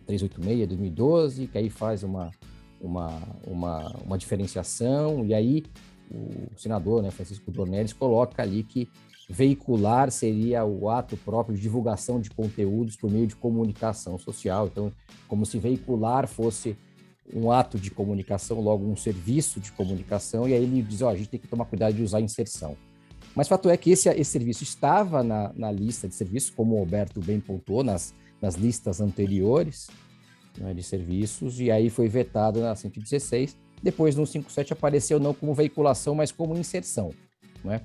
386 de 2012, que aí faz uma diferenciação, e aí o senador, né, Francisco Dornelles, coloca ali que veicular seria o ato próprio de divulgação de conteúdos por meio de comunicação social. Então, como se veicular fosse um ato de comunicação, logo um serviço de comunicação, e aí ele diz, a gente tem que tomar cuidado de usar inserção. Mas fato é que esse serviço estava na lista de serviços, como o Alberto bem pontuou, nas listas anteriores, né, de serviços, e aí foi vetado na 116, depois no 57 apareceu não como veiculação, mas como inserção, né?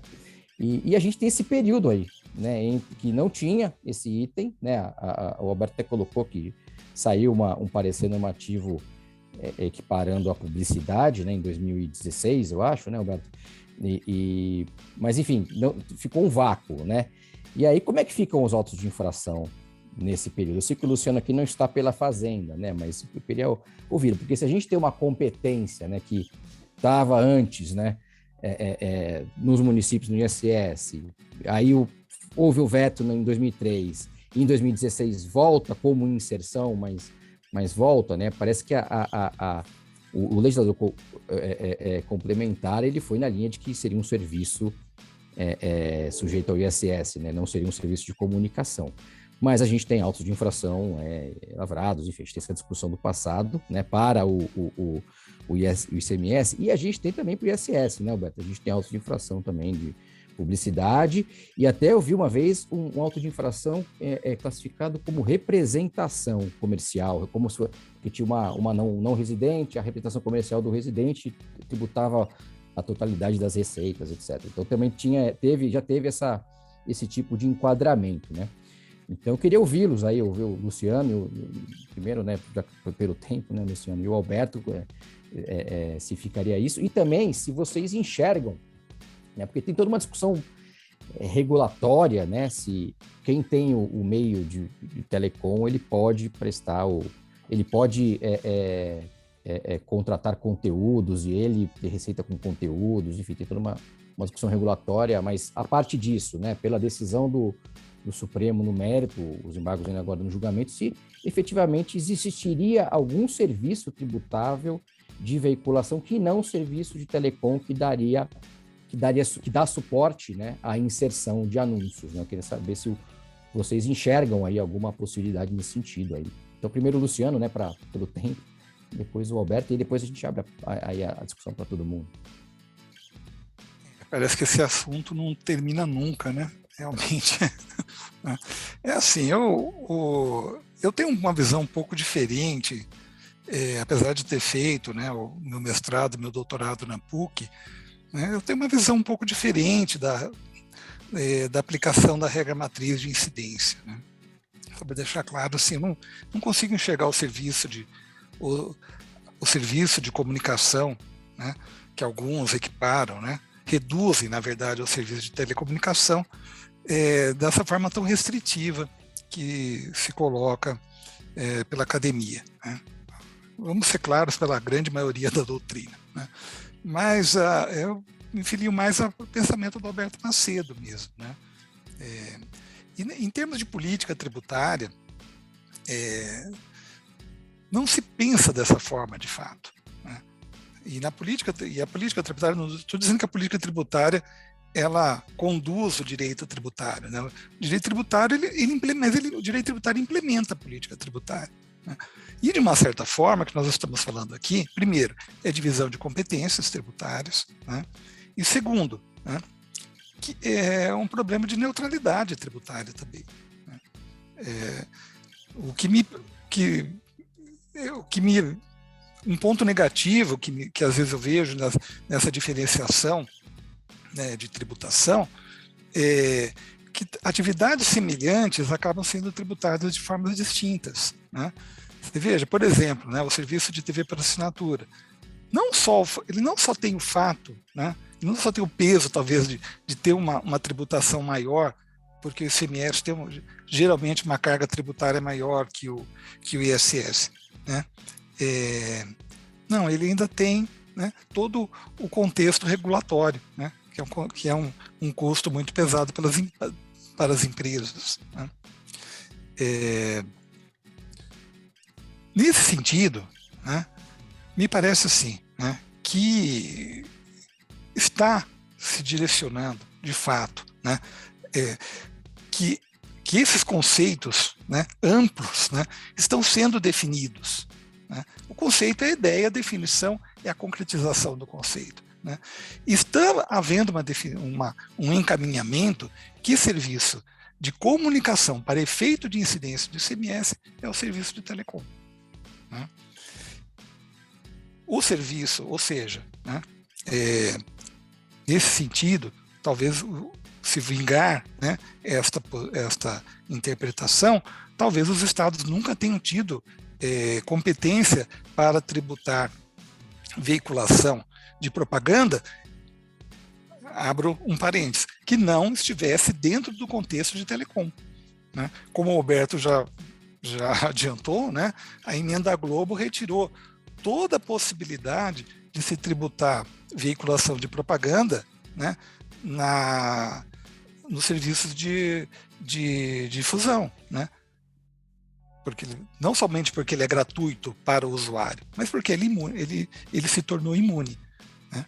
E a gente tem esse período aí, né, em que não tinha esse item, né? O Alberto até colocou que saiu um parecer normativo equiparando a publicidade, né, em 2016, eu acho, né, Alberto? Mas, enfim, ficou um vácuo, né? E aí, como é que ficam os autos de infração nesse período? Eu sei que o Luciano aqui não está pela Fazenda, né? Mas eu queria ouvir, porque se a gente tem uma competência, né, que estava antes, né, nos municípios, no ISS, aí houve o veto em 2003, e em 2016 volta como inserção, mas volta, né? Parece que o legislador complementar, ele foi na linha de que seria um serviço sujeito ao ISS, né? Não seria um serviço de comunicação. Mas a gente tem autos de infração lavrados, enfim, a gente tem essa discussão do passado, né, para o ICMS, e a gente tem também para o ISS, né, Alberto? A gente tem autos de infração também de publicidade, e até eu vi uma vez um auto de infração classificado como representação comercial, como se que tinha uma não residente, a representação comercial do residente tributava a totalidade das receitas, etc. Então também já teve esse tipo de enquadramento, né? Então eu queria ouvi-los aí, ouvir o Luciano, primeiro, né, pelo tempo, né, Luciano, e o Alberto, se ficaria isso, e também se vocês enxergam, né, porque tem toda uma discussão regulatória, né, se quem tem o meio de telecom, ele pode contratar conteúdos e ele ter receita com conteúdos, enfim, tem toda uma discussão regulatória, mas a parte disso, né, pela decisão do Supremo no mérito, os embargos ainda agora no julgamento, se efetivamente existiria algum serviço tributável de veiculação que não serviço de telecom que dá suporte, né, à inserção de anúncios, né? Eu queria saber se vocês enxergam aí alguma possibilidade nesse sentido aí. Então, primeiro o Luciano, né, pelo tempo, depois o Alberto, e depois a gente abre a discussão para todo mundo. Parece que esse assunto não termina nunca, né? Realmente. É assim, eu tenho uma visão um pouco diferente, apesar de ter feito, né, o meu mestrado, meu doutorado na PUC, né, eu tenho uma visão um pouco diferente da aplicação da regra matriz de incidência, né? Só para deixar claro, assim, eu não consigo enxergar o serviço de comunicação, né, que alguns equiparam, né, reduzem, na verdade, o serviço de telecomunicação dessa forma tão restritiva que se coloca pela academia, né? Vamos ser claros, pela grande maioria da doutrina, né? Mas eu me filio mais ao pensamento do Alberto Macedo mesmo, né? E em termos de política tributária, não se pensa dessa forma de fato, né? E a política tributária, não estou dizendo que a política tributária ela conduz o direito tributário, né? O direito tributário o direito tributário implementa a política tributária, né? E de uma certa forma, que nós estamos falando aqui, primeiro, é divisão de competências tributárias, né? E segundo, né, que é um problema de neutralidade tributária também, né? Um ponto negativo que às vezes eu vejo nessa diferenciação, né, de tributação, que atividades semelhantes acabam sendo tributadas de formas distintas, né? Você veja, por exemplo, né, o serviço de TV por assinatura, ele não só tem o fato, né, ele não só tem o peso, talvez, de ter uma tributação maior, porque o ICMS tem geralmente uma carga tributária maior que o ISS, né? Não, ele ainda tem, né, todo o contexto regulatório, né, que é um custo muito pesado para as empresas, né? Nesse sentido, né, me parece assim, né, que está se direcionando, de fato, né, que esses conceitos, né, amplos, né, estão sendo definidos, né? O conceito é a ideia, a definição é a concretização do conceito, né? Está havendo um encaminhamento que serviço de comunicação para efeito de incidência do ICMS é o serviço de telecom, né? O serviço, ou seja, né, nesse sentido, talvez se vingar, né, esta interpretação, talvez os estados nunca tenham tido competência para tributar veiculação de propaganda, abro um parênteses, que não estivesse dentro do contexto de telecom, né? Como o Alberto já adiantou, né? A emenda Globo retirou toda a possibilidade de se tributar veiculação de propaganda, né, nos serviços de difusão, né? Porque, não somente porque ele é gratuito para o usuário, mas porque ele se tornou imune, né?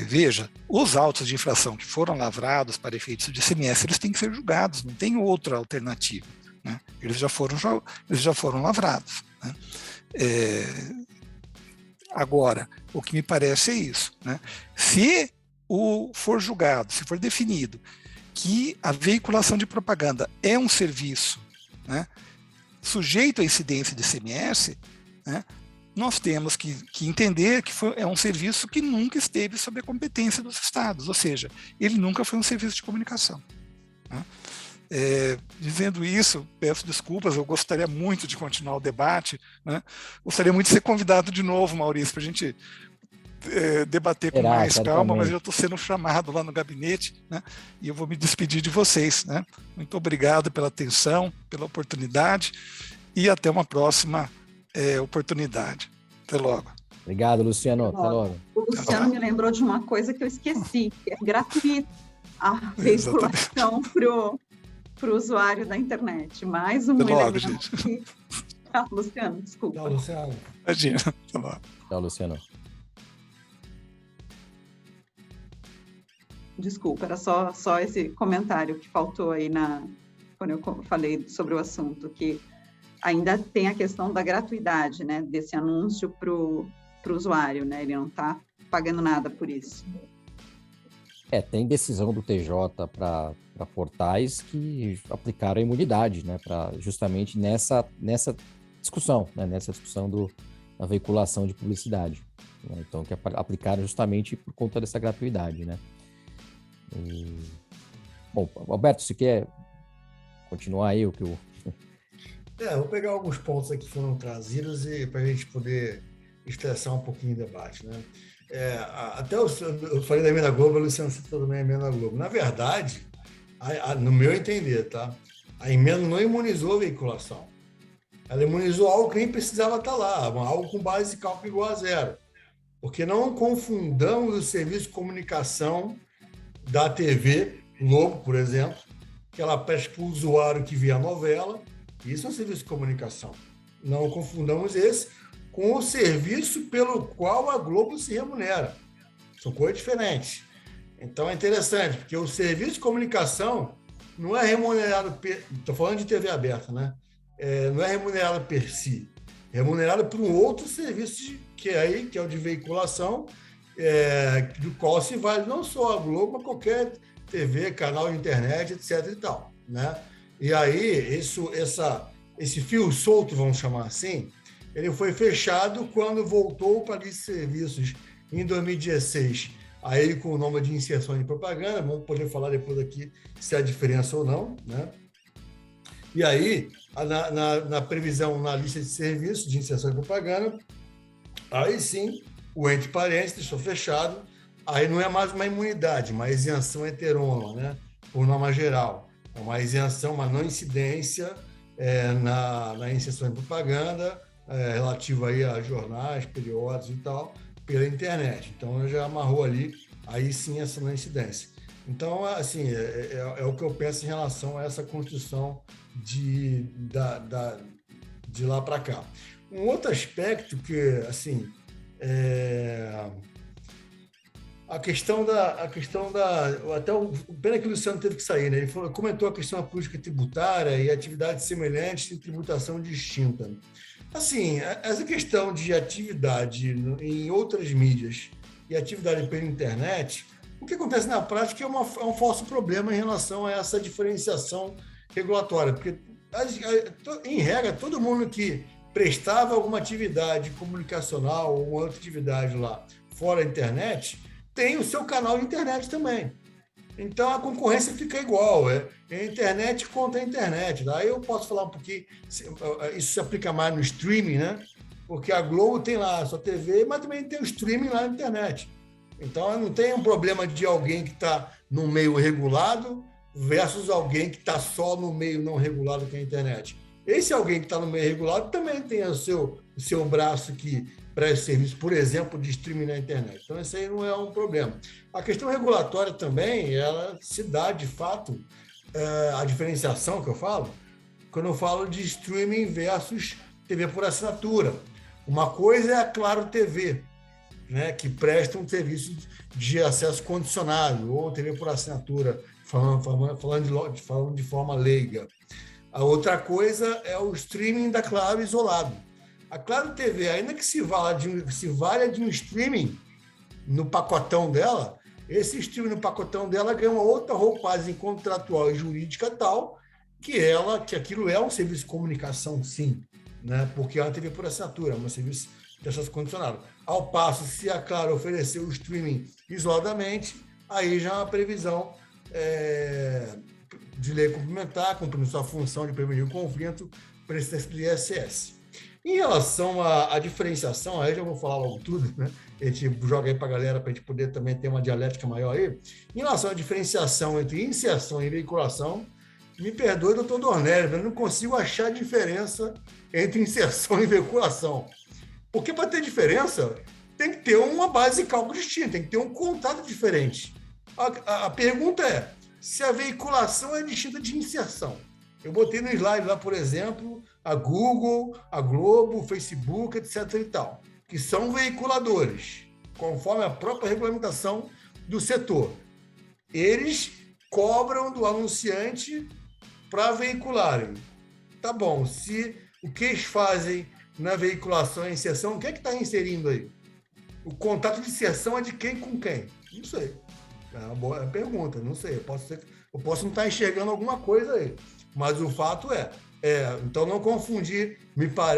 Veja, os autos de infração que foram lavrados para efeitos de ICMS, eles têm que ser julgados, não tem outra alternativa, né? Eles já foram lavrados, né? Agora, o que me parece é isso, né? Se for julgado, se for definido que a veiculação de propaganda é um serviço, né, sujeito à incidência de ICMS, né, nós temos que entender que é um serviço que nunca esteve sob a competência dos estados, ou seja, ele nunca foi um serviço de comunicação, né? Dizendo isso, peço desculpas, eu gostaria muito de continuar o debate, né? Gostaria muito de ser convidado de novo, Maurício, para a gente debater com mais calma, mas eu estou sendo chamado lá no gabinete, né? E eu vou me despedir de vocês, né? Muito obrigado pela atenção, pela oportunidade, e até uma próxima oportunidade. Até logo. Obrigado, Luciano. Até logo. O Luciano me lembrou de uma coisa que eu esqueci, que é gratuito a veiculação para o usuário da internet. Mais um elemento. Gente. Tchau, Luciano, desculpa. Tchau, Luciano. Imagina. Tchau, Luciano. Desculpa, era só esse comentário que faltou aí quando eu falei sobre o assunto, que ainda tem a questão da gratuidade, né, desse anúncio para o usuário, né? Ele não está pagando nada por isso. Tem decisão do TJ para portais que aplicaram a imunidade, né, justamente nessa discussão, né, da veiculação de publicidade, né, então que aplicaram justamente por conta dessa gratuidade, né. Bom, Alberto, você quer continuar aí o que eu... vou pegar alguns pontos aqui que foram trazidos e para a gente poder estressar um pouquinho o debate, né? Até eu falei da emenda Globo, a Luciana citou também a emenda Globo. Na verdade, no meu entender, tá? A emenda não imunizou a veiculação. Ela imunizou algo que nem precisava estar lá, algo com base de cálculo igual a zero. Porque não confundamos o serviço de comunicação da TV Globo, por exemplo, que ela presta para o usuário que vê a novela. Isso é um serviço de comunicação. Não confundamos esse com o serviço pelo qual a Globo se remunera. São coisas diferentes. Então é interessante, porque o serviço de comunicação não é remunerado... Estou falando de TV aberta, né? Não é remunerado per si. É remunerado por um outro serviço que é o de veiculação, do qual se vale não só a Globo, mas qualquer TV, canal de internet, etc. e tal, né? E aí, esse fio solto, vamos chamar assim, ele foi fechado quando voltou para a lista de serviços em 2016, aí com o nome de inserção de propaganda, vamos poder falar depois aqui se há diferença ou não, né? E aí, na previsão na lista de serviços de inserção de propaganda, aí sim, o entre parênteses deixou fechado, aí não é mais uma imunidade, uma isenção heterônoma, né? Por norma geral. É uma isenção, uma não incidência na inserção de propaganda, relativa aí a jornais, periódicos e tal, pela internet. Então, já amarrou ali, aí sim, essa não incidência. Então, assim, é o que eu penso em relação a essa construção de lá para cá. Um outro aspecto que, assim, a questão da até o pena que o Luciano teve que sair, né? Ele comentou a questão da política tributária e atividades semelhantes em tributação distinta. Assim, essa questão de atividade em outras mídias e atividade pela internet, o que acontece na prática é um falso problema em relação a essa diferenciação regulatória, porque, em regra, todo mundo que prestava alguma atividade comunicacional ou outra atividade lá fora da internet tem o seu canal de internet também. Então, a concorrência fica igual. É internet contra a internet. Daí eu posso falar um pouquinho, isso se aplica mais no streaming, né? Porque a Globo tem lá a sua TV, mas também tem o streaming lá na internet. Então, não tem um problema de alguém que está no meio regulado versus alguém que está só no meio não regulado, que é a internet. Esse alguém que está no meio regulado também tem o seu braço que presta serviço, por exemplo, de streaming na internet. Então, isso aí não é um problema. A questão regulatória também, ela se dá, de fato, a diferenciação que eu falo, quando eu falo de streaming versus TV por assinatura. Uma coisa é a Claro TV, né, que presta um serviço de acesso condicionado, ou TV por assinatura, falando de forma leiga. A outra coisa é o streaming da Claro isolado. A Claro TV, ainda que se valha de um streaming no pacotão dela, esse streaming no pacotão dela ganha uma outra roupagem contratual e jurídica tal que aquilo é um serviço de comunicação, sim, né? Porque é uma TV por assinatura, é um serviço de acesso condicionado. Ao passo, se a Claro oferecer o streaming isoladamente, aí já é uma previsão de lei complementar, cumprindo sua função de prevenir o conflito para esse ISS. Em relação à diferenciação, aí já vou falar logo tudo, né? A gente joga aí para a galera para a gente poder também ter uma dialética maior aí. Em relação à diferenciação entre inserção e veiculação, me perdoe, doutor Dornelles, eu não consigo achar diferença entre inserção e veiculação. Porque para ter diferença, tem que ter uma base de cálculo distinta, tem que ter um contato diferente. A pergunta é, se a veiculação é distinta de inserção. Eu botei no slide lá, por exemplo, a Google, a Globo, o Facebook, etc. e tal, que são veiculadores, conforme a própria regulamentação do setor. Eles cobram do anunciante para veicularem. Tá bom, se o que eles fazem na veiculação e inserção, o que é que está inserindo aí? O contato de inserção é de quem com quem? Não sei. É uma boa pergunta, não sei. Eu posso não estar enxergando alguma coisa aí. Mas o fato então não confundir,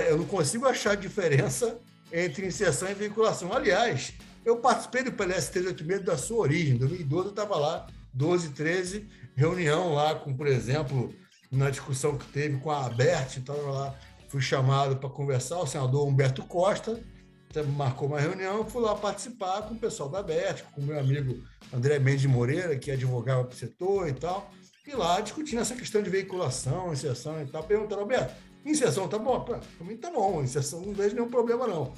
eu não consigo achar diferença entre inserção e veiculação. Aliás, eu participei do PLS 386 da sua origem, em 2012 eu estava lá, 12, 13, reunião lá com, por exemplo, na discussão que teve com a Abert, estava lá, fui chamado para conversar, o senador Humberto Costa marcou uma reunião, fui lá participar com o pessoal da Abert, com o meu amigo André Mendes Moreira, que advogava para o setor e tal, e lá discutindo essa questão de veiculação, inserção e tal, perguntando, Alberto, inserção tá bom? Para mim tá bom, inserção não vejo nenhum problema não.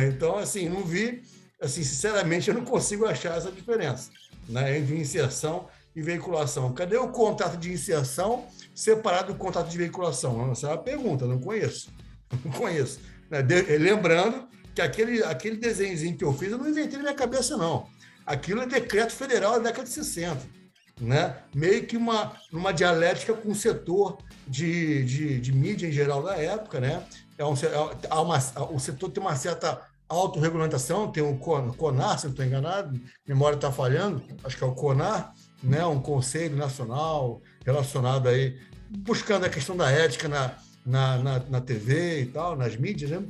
Então, assim, não vi, assim, sinceramente, eu não consigo achar essa diferença, né, entre inserção e veiculação. Cadê o contato de inserção separado do contato de veiculação? Essa é uma pergunta, não conheço. Não conheço. Lembrando que aquele desenhozinho que eu fiz, eu não inventei na minha cabeça, não. Aquilo é decreto federal da década de 60. Né? Meio que numa dialética com o setor de mídia em geral da época, né? O setor tem uma certa autorregulamentação, tem o CONAR, se não estou enganado, a memória está falhando, acho que é o CONAR, né? Um conselho nacional relacionado aí, buscando a questão da ética na TV e tal, nas mídias, né?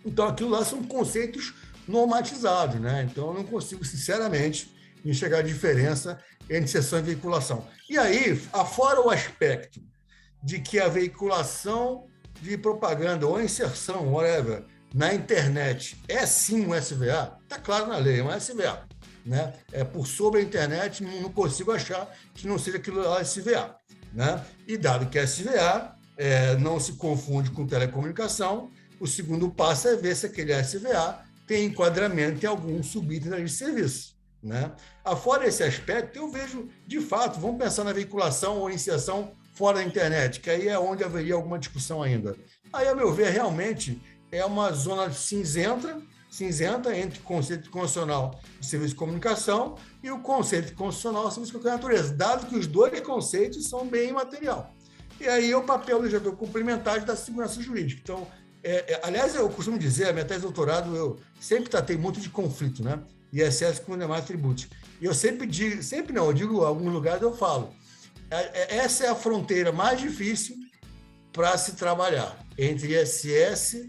Então, aquilo lá são conceitos normatizados, né? Então, eu não consigo, sinceramente, enxergar a diferença entre inserção e veiculação. E aí, afora o aspecto de que a veiculação de propaganda ou inserção, whatever, na internet é sim um SVA, está claro na lei, é um SVA. Né? Por sobre a internet, não consigo achar que não seja aquilo lá SVA. Né? E dado que é SVA, não se confunde com telecomunicação, o segundo passo é ver se aquele SVA tem enquadramento em algum subitem da lista de serviço. Né? Afora esse aspecto, eu vejo, de fato, vamos pensar na veiculação ou inserção fora da internet, que aí é onde haveria alguma discussão ainda. Aí, a meu ver, realmente é uma zona cinzenta entre o conceito constitucional de serviço de comunicação e o conceito constitucional de serviço de qualquer natureza, dado que os dois conceitos são bem imaterial. E aí é o papel do legislador complementar da segurança jurídica. Então, aliás, eu costumo dizer, a minha tese de doutorado, eu sempre tratei muito de conflito, né? ISS com demais tributos. E eu sempre digo, eu digo em alguns lugares eu falo, essa é a fronteira mais difícil para se trabalhar, entre ISS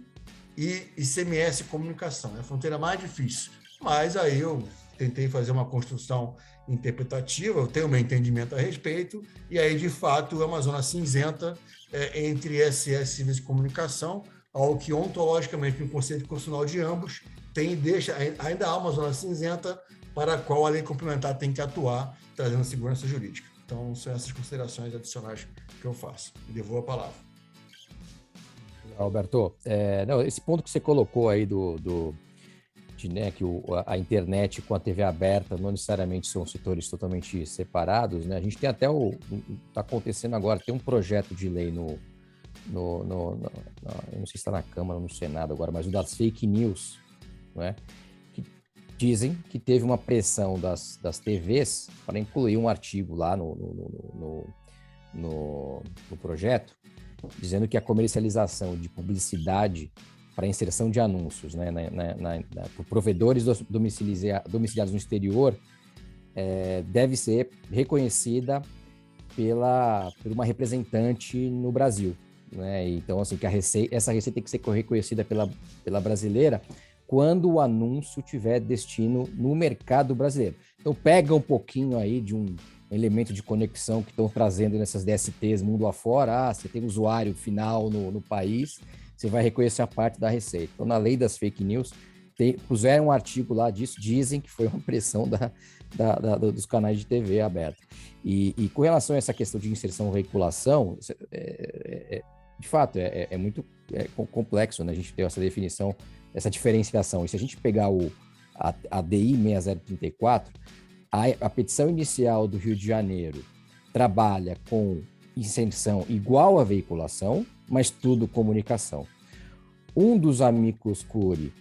e ICMS comunicação. É a fronteira mais difícil. Mas aí eu tentei fazer uma construção interpretativa, eu tenho meu entendimento a respeito, e aí, de fato, é uma zona cinzenta entre SS e serviço de comunicação, ao que ontologicamente, no conceito constitucional de ambos, ainda há uma zona cinzenta para a qual a lei complementar tem que atuar, trazendo segurança jurídica. Então, são essas considerações adicionais que eu faço. E devolvo a palavra. Alberto, esse ponto que você colocou aí que a internet com a TV aberta não necessariamente são setores totalmente separados, né? A gente tem até está acontecendo agora, tem um projeto de lei eu não sei se está na Câmara ou no Senado agora, mas o das fake news, né? Que dizem que teve uma pressão das TVs para incluir um artigo lá no projeto, dizendo que a comercialização de publicidade para inserção de anúncios, né, por provedores domiciliados no exterior, deve ser reconhecida por uma representante no Brasil, né? Então, assim, que essa receita tem que ser reconhecida pela brasileira quando o anúncio tiver destino no mercado brasileiro. Então, pega um pouquinho aí de um elemento de conexão que estão trazendo nessas DSTs mundo afora. Você tem usuário final no país, você vai reconhecer a parte da receita. Então, na lei das fake news, puseram um artigo lá disso, dizem que foi uma pressão dos canais de TV aberta. E com relação a essa questão de inserção e veiculação, de fato, é muito complexo, né? A gente ter essa definição, essa diferenciação. E se a gente pegar a DI 6034, a petição inicial do Rio de Janeiro trabalha com inserção igual à veiculação, mas tudo comunicação. Um dos amicus curiae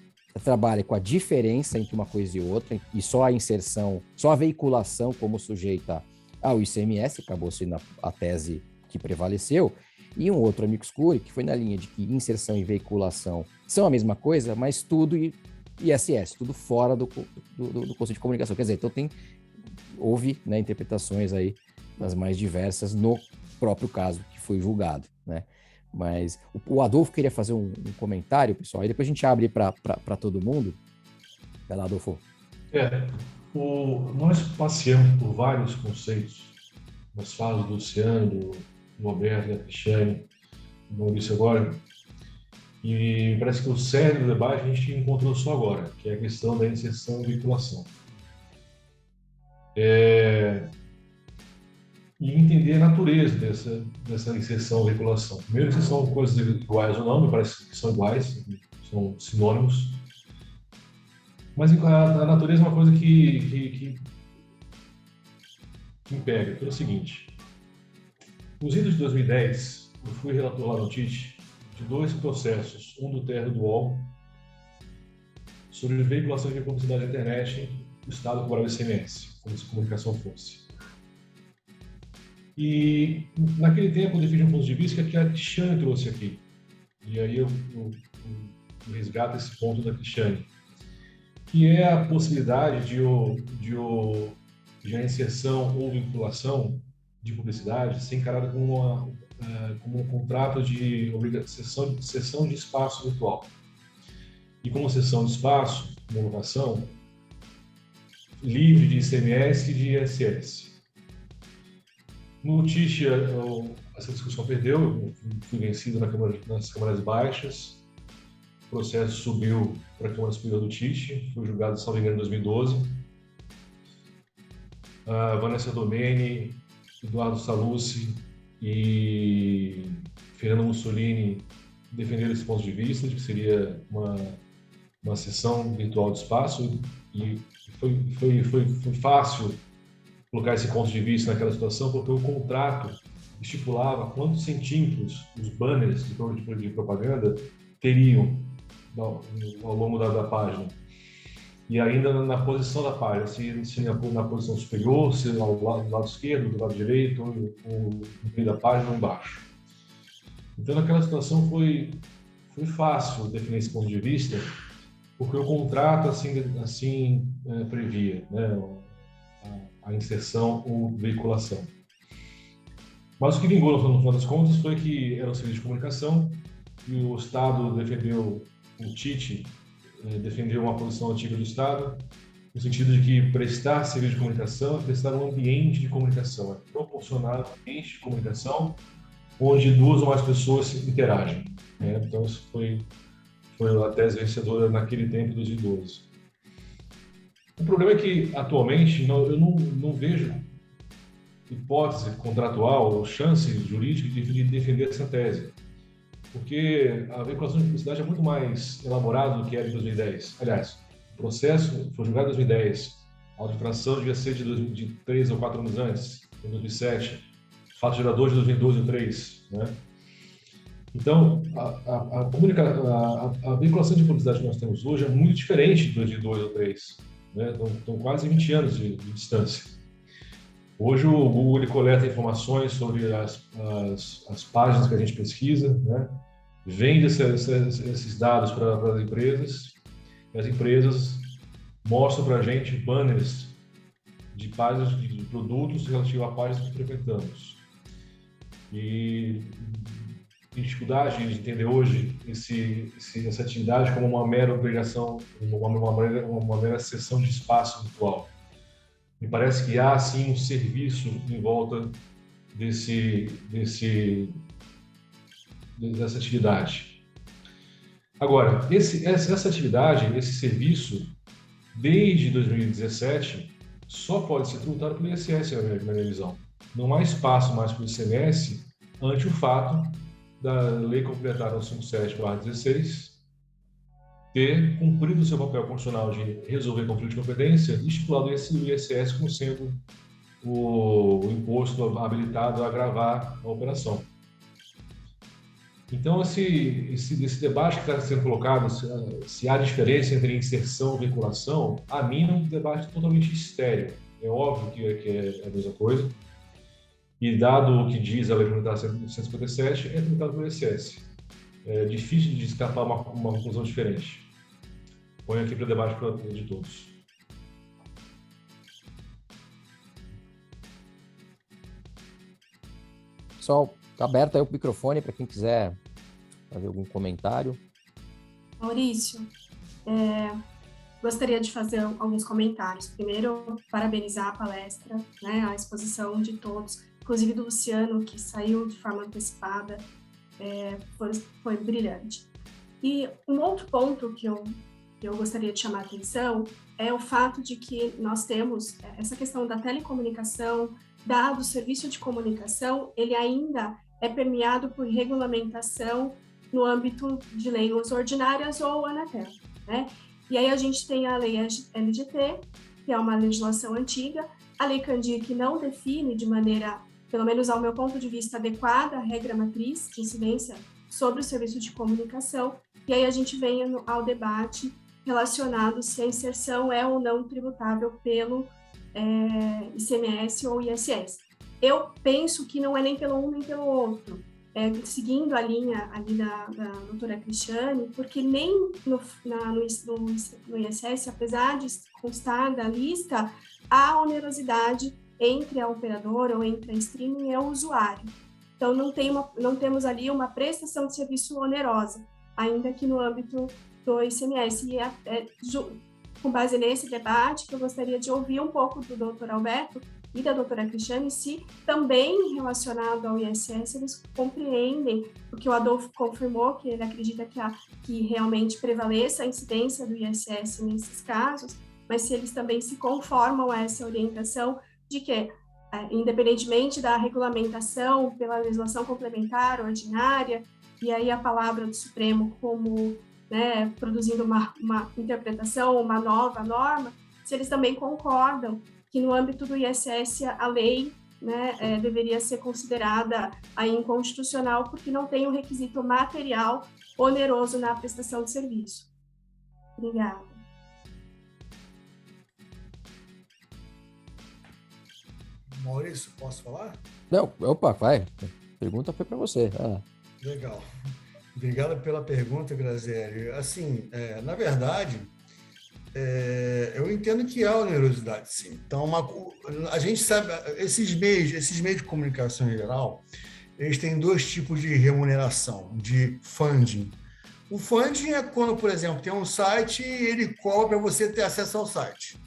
trabalha com a diferença entre uma coisa e outra, e só a inserção, só a veiculação como sujeita ao ICMS, acabou sendo a tese que prevaleceu, e um outro amicus curiae que foi na linha de que inserção e veiculação são a mesma coisa, mas tudo ISS, tudo fora do conceito de comunicação. Quer dizer, então houve, né, interpretações aí das mais diversas no próprio caso que foi julgado, né? Mas o Adolfo queria fazer um comentário, pessoal, e depois a gente abre para todo mundo. Vai lá, Adolfo. Nós passeamos por vários conceitos, nas falas do Luciano, do Roberto, da Cristiane, do Maurício agora, e parece que o cerne do debate a gente encontrou só agora, que é a questão da inserção e vinculação. E entender a natureza dessa inserção e veiculação. Primeiro, se são coisas iguais ou não, me parece que são iguais, são sinônimos. Mas a natureza é uma coisa que me pega, pelo seguinte. Nos idos de 2010, eu fui relator lá no TIT de 2 processos, um do TR do UOL, sobre veiculação de publicidade na internet, o Estado cobrava ICMS, como se a comunicação fosse. E naquele tempo eu defendi um ponto de vista que a Cristiane trouxe aqui. E aí eu resgato esse ponto da Cristiane, que é a possibilidade de a inserção ou vinculação de publicidade ser encarada como um contrato de cessão de espaço virtual. E como cessão de espaço, uma locação livre de ICMS e de ISS. No TIT, essa discussão perdeu, eu fui vencido nas câmaras baixas, o processo subiu para a Câmara Superior do TIT, foi julgado, salvo engano, em 2012. A Vanessa Domeni, Eduardo Salucci e Fernando Mussolini defenderam esse ponto de vista, de que seria uma sessão virtual de espaço, e foi fácil colocar esse ponto de vista naquela situação, porque o contrato estipulava quantos centímetros os banners de propaganda teriam ao longo da página. E ainda na posição da página, se na posição superior, se do lado esquerdo, do lado direito, ou no meio da página ou embaixo. Então, naquela situação foi fácil definir esse ponto de vista, porque o contrato assim previa, né, a inserção ou veiculação. Mas o que vingou no final das contas foi que era um serviço de comunicação e o Estado defendeu, o TIT defendeu uma posição antiga do Estado no sentido de que prestar serviço de comunicação é prestar um ambiente de comunicação, é proporcionar um ambiente de comunicação onde 2 ou mais pessoas interagem, né? Então, isso foi a tese vencedora naquele tempo, em 2012. O problema é que, atualmente, eu não vejo hipótese contratual ou chance jurídica de defender essa tese, porque a veiculação de publicidade é muito mais elaborada do que era em 2010. Aliás, o processo foi julgado em 2010, a auto-infração devia ser de 3 ou 4 anos antes, em 2007, fato gerador de 2012 ou 2003, né? Então, a veiculação de publicidade que nós temos hoje é muito diferente de 2002 ou 2003, né? Estão quase 20 anos de distância. Hoje o Google ele coleta informações sobre as páginas que a gente pesquisa, né? Vende esses dados para as empresas, e as empresas mostram para a gente banners de páginas de produtos relativos a páginas que frequentamos. E tem dificuldade de entender hoje essa atividade como uma mera obrigação, uma mera cessão de espaço virtual. Me parece que há, sim, um serviço em volta dessa atividade. Agora, essa atividade, esse serviço, desde 2017, só pode ser tributado pelo ISS, na minha visão. Não há espaço mais para o ICMS ante o fato da Lei Complementar 157/16 ter cumprido o seu papel constitucional de resolver conflito de competência e estipulado o ISS como sendo o imposto habilitado a agravar a operação. Então, esse debate que está sendo colocado, se há diferença entre inserção e vinculação, a mim é um debate totalmente estéril. É óbvio que é a mesma coisa. E dado o que diz a Lei Complementar 157, é tributado pelo ISS. É difícil de escapar uma conclusão diferente. Ponho aqui para o debate de todos. Pessoal, está aberto aí o microfone para quem quiser fazer algum comentário. Maurício, gostaria de fazer alguns comentários. Primeiro, parabenizar a palestra, né, a exposição de todos, inclusive do Luciano, que saiu de forma antecipada, foi brilhante. E um outro ponto que eu gostaria de chamar a atenção é o fato de que nós temos essa questão da telecomunicação, dado o serviço de comunicação, ele ainda é permeado por regulamentação no âmbito de leis ordinárias ou Anatel, né? E aí a gente tem a lei LGT, que é uma legislação antiga, a lei Candir, que não define de maneira, pelo menos ao meu ponto de vista, adequada a regra matriz de incidência sobre o serviço de comunicação, e aí a gente vem ao debate relacionado se a inserção é ou não tributável pelo ICMS ou ISS. Eu penso que não é nem pelo um nem pelo outro, seguindo a linha ali da doutora Cristiane, porque nem no ISS, apesar de constar da lista, há onerosidade entre a operadora ou entre a streaming e o usuário. Então, não temos ali uma prestação de serviço onerosa, ainda que no âmbito do ICMS. E com base nesse debate, que eu gostaria de ouvir um pouco do doutor Alberto e da doutora Cristiane, se também relacionado ao ISS, eles compreendem o que o Adolfo confirmou, que ele acredita que realmente prevaleça a incidência do ISS nesses casos, mas se eles também se conformam a essa orientação de que, independentemente da regulamentação pela legislação complementar, ordinária, e aí a palavra do Supremo como, né, produzindo uma interpretação, uma nova norma, se eles também concordam que no âmbito do ISS a lei, né, deveria ser considerada aí inconstitucional porque não tem um requisito material oneroso na prestação de serviço. Obrigada. Maurício, posso falar? Não, opa, vai. A pergunta foi para você. Legal. Obrigado pela pergunta, Graziele. Assim, na verdade, eu entendo que há onerosidade, sim. Então, a gente sabe, esses meios de comunicação em geral, eles têm 2 tipos de remuneração, de funding. O funding é quando, por exemplo, tem um site e ele cobra para você ter acesso ao site.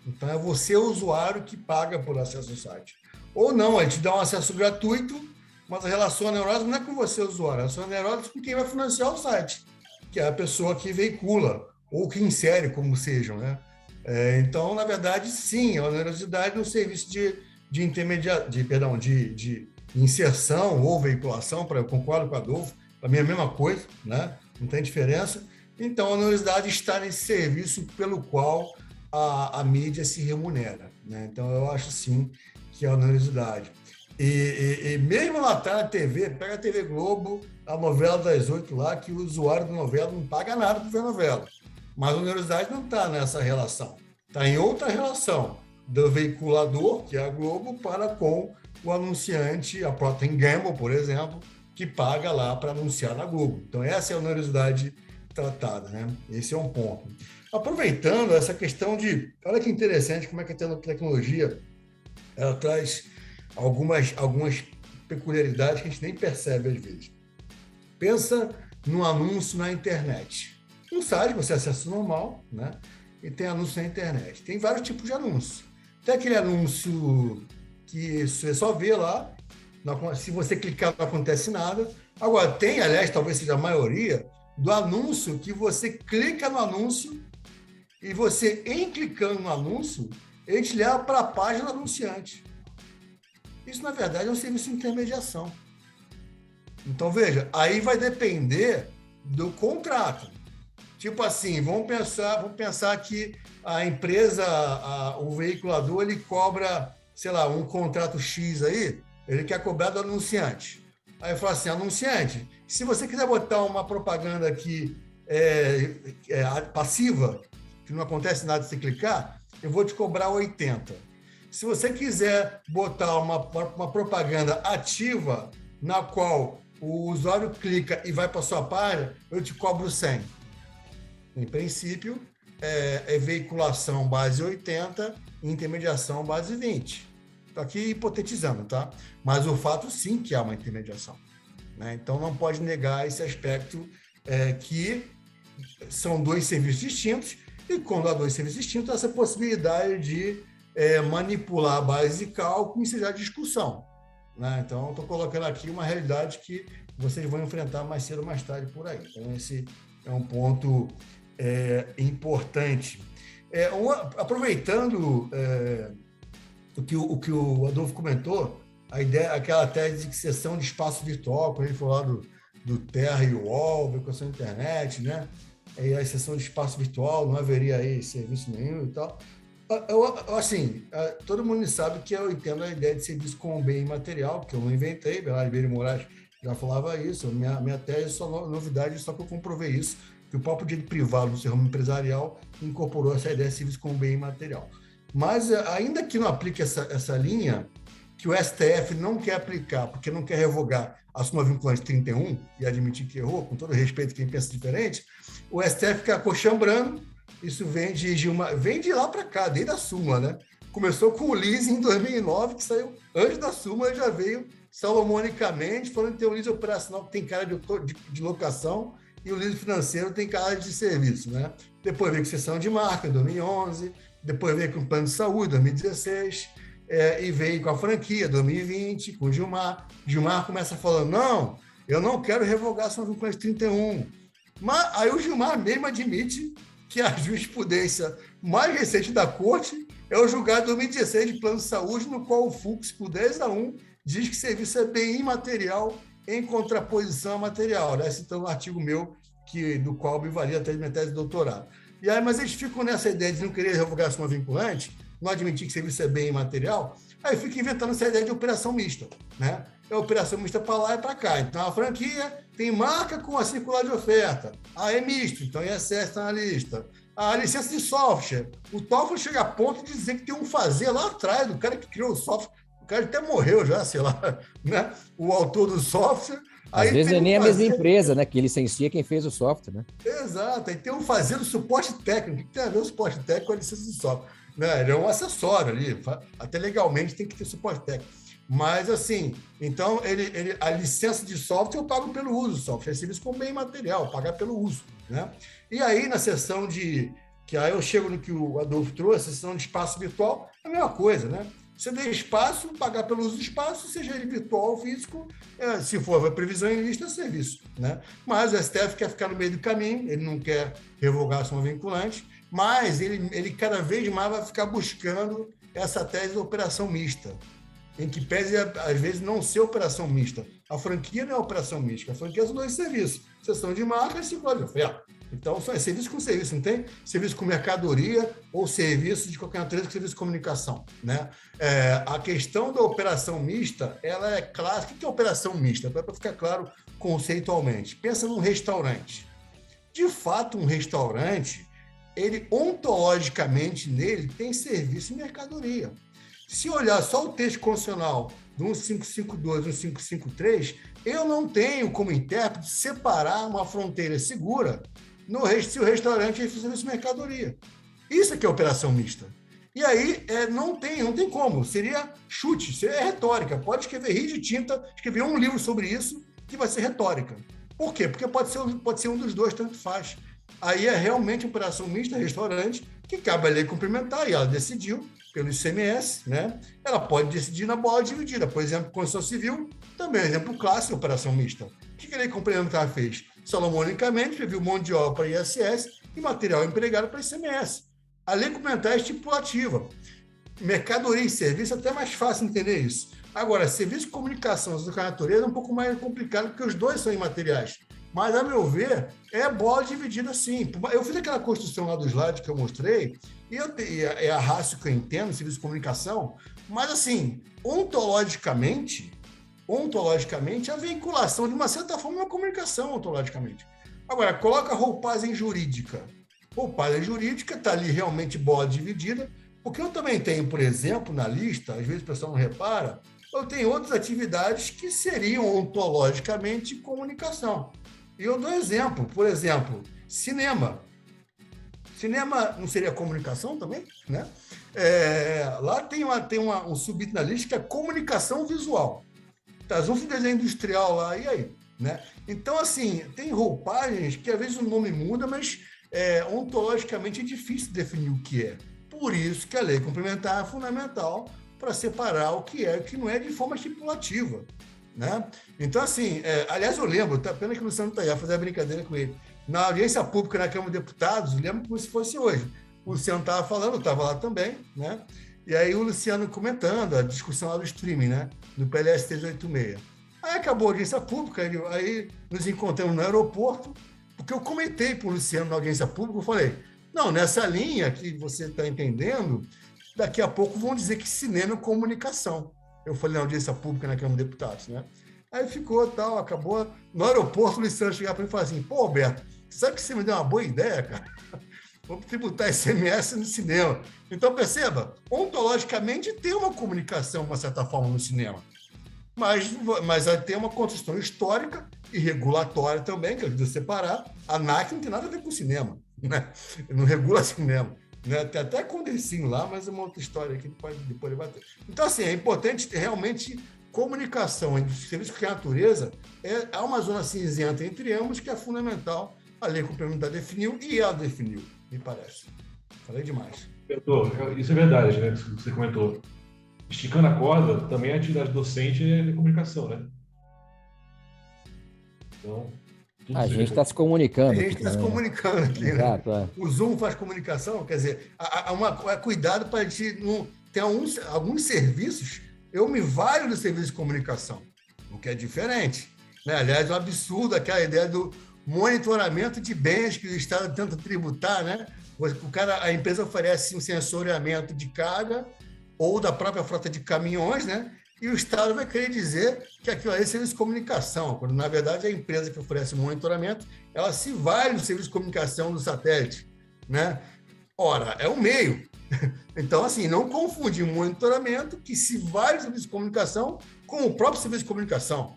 Então, é você, o usuário, que paga por acesso ao site. Ou não, ele te dá um acesso gratuito, mas a relação neurótica não é com você, usuário, a relação neurótica é com quem vai financiar o site, que é a pessoa que veicula, ou que insere, como sejam, né? Então, na verdade, sim, a onerosidade no serviço de inserção ou veiculação, eu concordo com a Adolfo, para mim é a mesma coisa, né? Não tem diferença. Então, a onerosidade está nesse serviço pelo qual a mídia se remunera, né? Então, eu acho, sim, que é a onerosidade. E mesmo lá atrás na TV, pega a TV Globo, a novela das 8 lá, que o usuário da novela não paga nada por ver a novela. Mas a onerosidade não está nessa relação. Está em outra relação, do veiculador, que é a Globo, para com o anunciante, a Procter & Gamble, por exemplo, que paga lá para anunciar na Globo. Então, essa é a onerosidade tratada, né? Esse é um ponto. Aproveitando essa questão de... Olha que interessante como é que a tecnologia ela traz algumas peculiaridades que a gente nem percebe às vezes. Pensa num anúncio na internet. Um site, você acessa normal, né? E tem anúncio na internet. Tem vários tipos de anúncios. Tem aquele anúncio que você só vê lá, se você clicar não acontece nada. Agora, tem, aliás, talvez seja a maioria, do anúncio que você clica no anúncio e você, em clicando no anúncio, ele te leva para a página do anunciante. Isso, na verdade, é um serviço de intermediação. Então, veja, aí vai depender do contrato. Tipo assim, vamos pensar que a empresa, o veiculador, ele cobra, sei lá, um contrato X aí, ele quer cobrar do anunciante. Aí fala assim, anunciante, se você quiser botar uma propaganda aqui passiva, que não acontece nada se você clicar, eu vou te cobrar 80. Se você quiser botar uma propaganda ativa, na qual o usuário clica e vai para a sua página, eu te cobro 100. Em princípio, é veiculação base 80 e intermediação base 20. Estou aqui hipotetizando, tá? Mas o fato, sim, que há uma intermediação, né? Então, não pode negar esse aspecto que são dois serviços distintos e, quando há dois serviços distintos, essa possibilidade de manipular a base de cálculo e seja discussão, né? Então, estou colocando aqui uma realidade que vocês vão enfrentar mais cedo ou mais tarde por aí. Então, esse é um ponto importante. Aproveitando o que o Adolfo comentou, aquela tese de seção de espaço virtual, quando ele falou lá do Terra e o UOL, veiculação da internet, né? E a seção de espaço virtual, não haveria aí serviço nenhum e tal. Assim, todo mundo sabe que eu entendo a ideia de serviço como bem imaterial, que eu não inventei, Bernardo Ribeiro Moraes já falava isso, minha tese é só novidade, só que eu comprovei isso, que o próprio direito privado do seu ramo empresarial incorporou essa ideia de serviço como bem imaterial. Mas, ainda que não aplique essa linha, que o STF não quer aplicar, porque não quer revogar a súmula vinculante 31 e admitir que errou, com todo respeito a quem pensa diferente, o STF fica acochambrando. Isso vem de lá para cá, desde a súmula, né? Começou com o leasing em 2009, que saiu antes da súmula e já veio salomonicamente, falando que tem o leasing operacional que tem cara de locação e o leasing financeiro tem cara de serviço, né? Depois veio com cessão de marca, em 2011, depois veio com o plano de saúde, 2016, e veio com a franquia, 2020, com o Gilmar. Gilmar começa falando, não, eu não quero revogar a súmula vinculante 31. Mas aí o Gilmar mesmo admite que a jurisprudência mais recente da Corte é o julgado de 2016 de plano de saúde, no qual o Fux, por 10-1, diz que serviço é bem imaterial em contraposição a material, né? Citando um artigo meu, do qual me valia até de minha tese de doutorado. E aí, mas eles ficam nessa ideia de não querer revogar a súmula vinculante, não admitir que serviço é bem imaterial, aí fica inventando essa ideia de operação mista, né? É operação mista para lá e para cá. Então, a franquia tem marca com a circular de oferta. É misto, então ISS está na lista. A licença de software. O Toffoli chega a ponto de dizer que tem um fazer lá atrás do cara que criou o software. O cara até morreu já, sei lá, né? O autor do software. Às vezes é nem a mesma empresa, né? Que licencia quem fez o software, né? Exato. Aí tem um fazer do suporte técnico. O que tem a ver o suporte técnico com a licença de software? Né? Ele é um acessório ali. Até legalmente tem que ter suporte técnico. Mas, assim, então, a licença de software eu pago pelo uso do software. É serviço como bem material, pagar pelo uso, né? E aí, na seção de Que aí eu chego no que o Adolfo trouxe, a sessão de espaço virtual, é a mesma coisa, né? Você dê espaço, pagar pelo uso do espaço, seja ele virtual ou físico, se for a previsão em lista, é serviço, né? Mas o STF quer ficar no meio do caminho, ele não quer revogar a ação vinculante, mas ele cada vez mais vai ficar buscando essa tese da operação mista, em que pese, às vezes, não ser operação mista. A franquia não é operação mista, a franquia são dois serviços. Sessão de marca e ciclo de oferta. Então, só é serviço com serviço, não tem serviço com mercadoria ou serviço de qualquer natureza com serviço de comunicação, né? A questão da operação mista, ela é clássica. O que é operação mista? Para ficar claro conceitualmente. Pensa num restaurante. De fato, um restaurante, ele ontologicamente nele tem serviço e mercadoria. Se olhar só o texto constitucional do 1552 e 1553, eu não tenho como intérprete separar uma fronteira segura se o restaurante é serviço de mercadoria. Isso aqui é operação mista. E aí não tem como, seria chute, seria retórica. Pode escrever rio de tinta, escrever um livro sobre isso, que vai ser retórica. Por quê? Porque pode ser um dos dois, tanto faz. Aí é realmente operação mista, restaurante, que cabe a lei complementar, e ela decidiu pelo ICMS, né? Ela pode decidir na bola dividida. Por exemplo, Constituição Civil, também é um exemplo clássico de operação mista. O que a lei complementar fez? Salomonicamente, previu mão de obra para ISS e material empregado para ICMS. A lei complementar é estipulativa. Mercadoria e serviço é até mais fácil entender isso. Agora, serviço de comunicação da natureza é um pouco mais complicado, porque os dois são imateriais. Mas, a meu ver, é bola dividida sim. Eu fiz aquela construção lá do slide que eu mostrei, e é a rácio que eu entendo, serviço de comunicação, mas, assim, ontologicamente, a vinculação, de uma certa forma, é uma comunicação ontologicamente. Agora, coloca roupagem jurídica. Roupagem jurídica está ali realmente bola dividida, porque eu também tenho, por exemplo, na lista, às vezes o pessoal não repara, eu tenho outras atividades que seriam ontologicamente comunicação. E eu dou exemplo, por exemplo, cinema. Cinema não seria comunicação também, né? Lá tem um subitem na lista que é comunicação visual. Traz um desenho industrial lá, e aí? Né? Então, assim, tem roupagens que às vezes o nome muda, mas ontologicamente é difícil definir o que é. Por isso que a lei complementar é fundamental para separar o que é e o que não é de forma estipulativa. Né? Então, assim, aliás, eu lembro, tá, pena que o Luciano está aí, a fazer a brincadeira com ele. Na audiência pública na Câmara de Deputados, lembro como se fosse hoje. O Luciano estava falando, eu estava lá também, né? E aí o Luciano comentando a discussão lá do streaming, né? Do PLS 386. Aí acabou a audiência pública, aí nos encontramos no aeroporto, porque eu comentei para o Luciano na audiência pública, eu falei, não, nessa linha que você está entendendo, daqui a pouco vão dizer que cinema é comunicação. Eu falei na audiência pública na Câmara de Deputados, né? Aí ficou, tal, acabou. No aeroporto, o Luciano chegava para mim e falava assim, pô, Alberto, sabe que você me deu uma boa ideia, cara? Vamos tributar ICMS no cinema. Então, perceba, ontologicamente tem uma comunicação, de uma certa forma, no cinema. Mas tem uma construção histórica e regulatória também, que ajuda a separar. A ANAC não tem nada a ver com cinema, né? Não regula cinema. Né? Tem até condensinho lá, mas é uma outra história que pode depois debater. Então, assim, é importante ter realmente comunicação entre serviços de natureza. Há uma zona cinzenta entre ambos que é fundamental. A lei complementar definiu e ela definiu, me parece. Falei demais. Isso é verdade, né? Que você comentou. Esticando a corda, também a atividade docente é de comunicação, né? Então, a gente está se comunicando. A gente está se comunicando aqui, Exato, né? O Zoom faz comunicação, quer dizer, há cuidado para a gente não ter alguns serviços, eu me valho do serviço de comunicação, o que é diferente. Né? Aliás, é um absurdo aquela ideia do monitoramento de bens que o Estado tenta tributar, né? A empresa oferece um sensoriamento de carga ou da própria frota de caminhões, né? E o Estado vai querer dizer que aquilo ali é serviço de comunicação, quando, na verdade, a empresa que oferece o monitoramento, ela se vale do serviço de comunicação do satélite, né? Ora, é um meio. Então, assim, não confundir um monitoramento que se vale do serviço de comunicação com o próprio serviço de comunicação.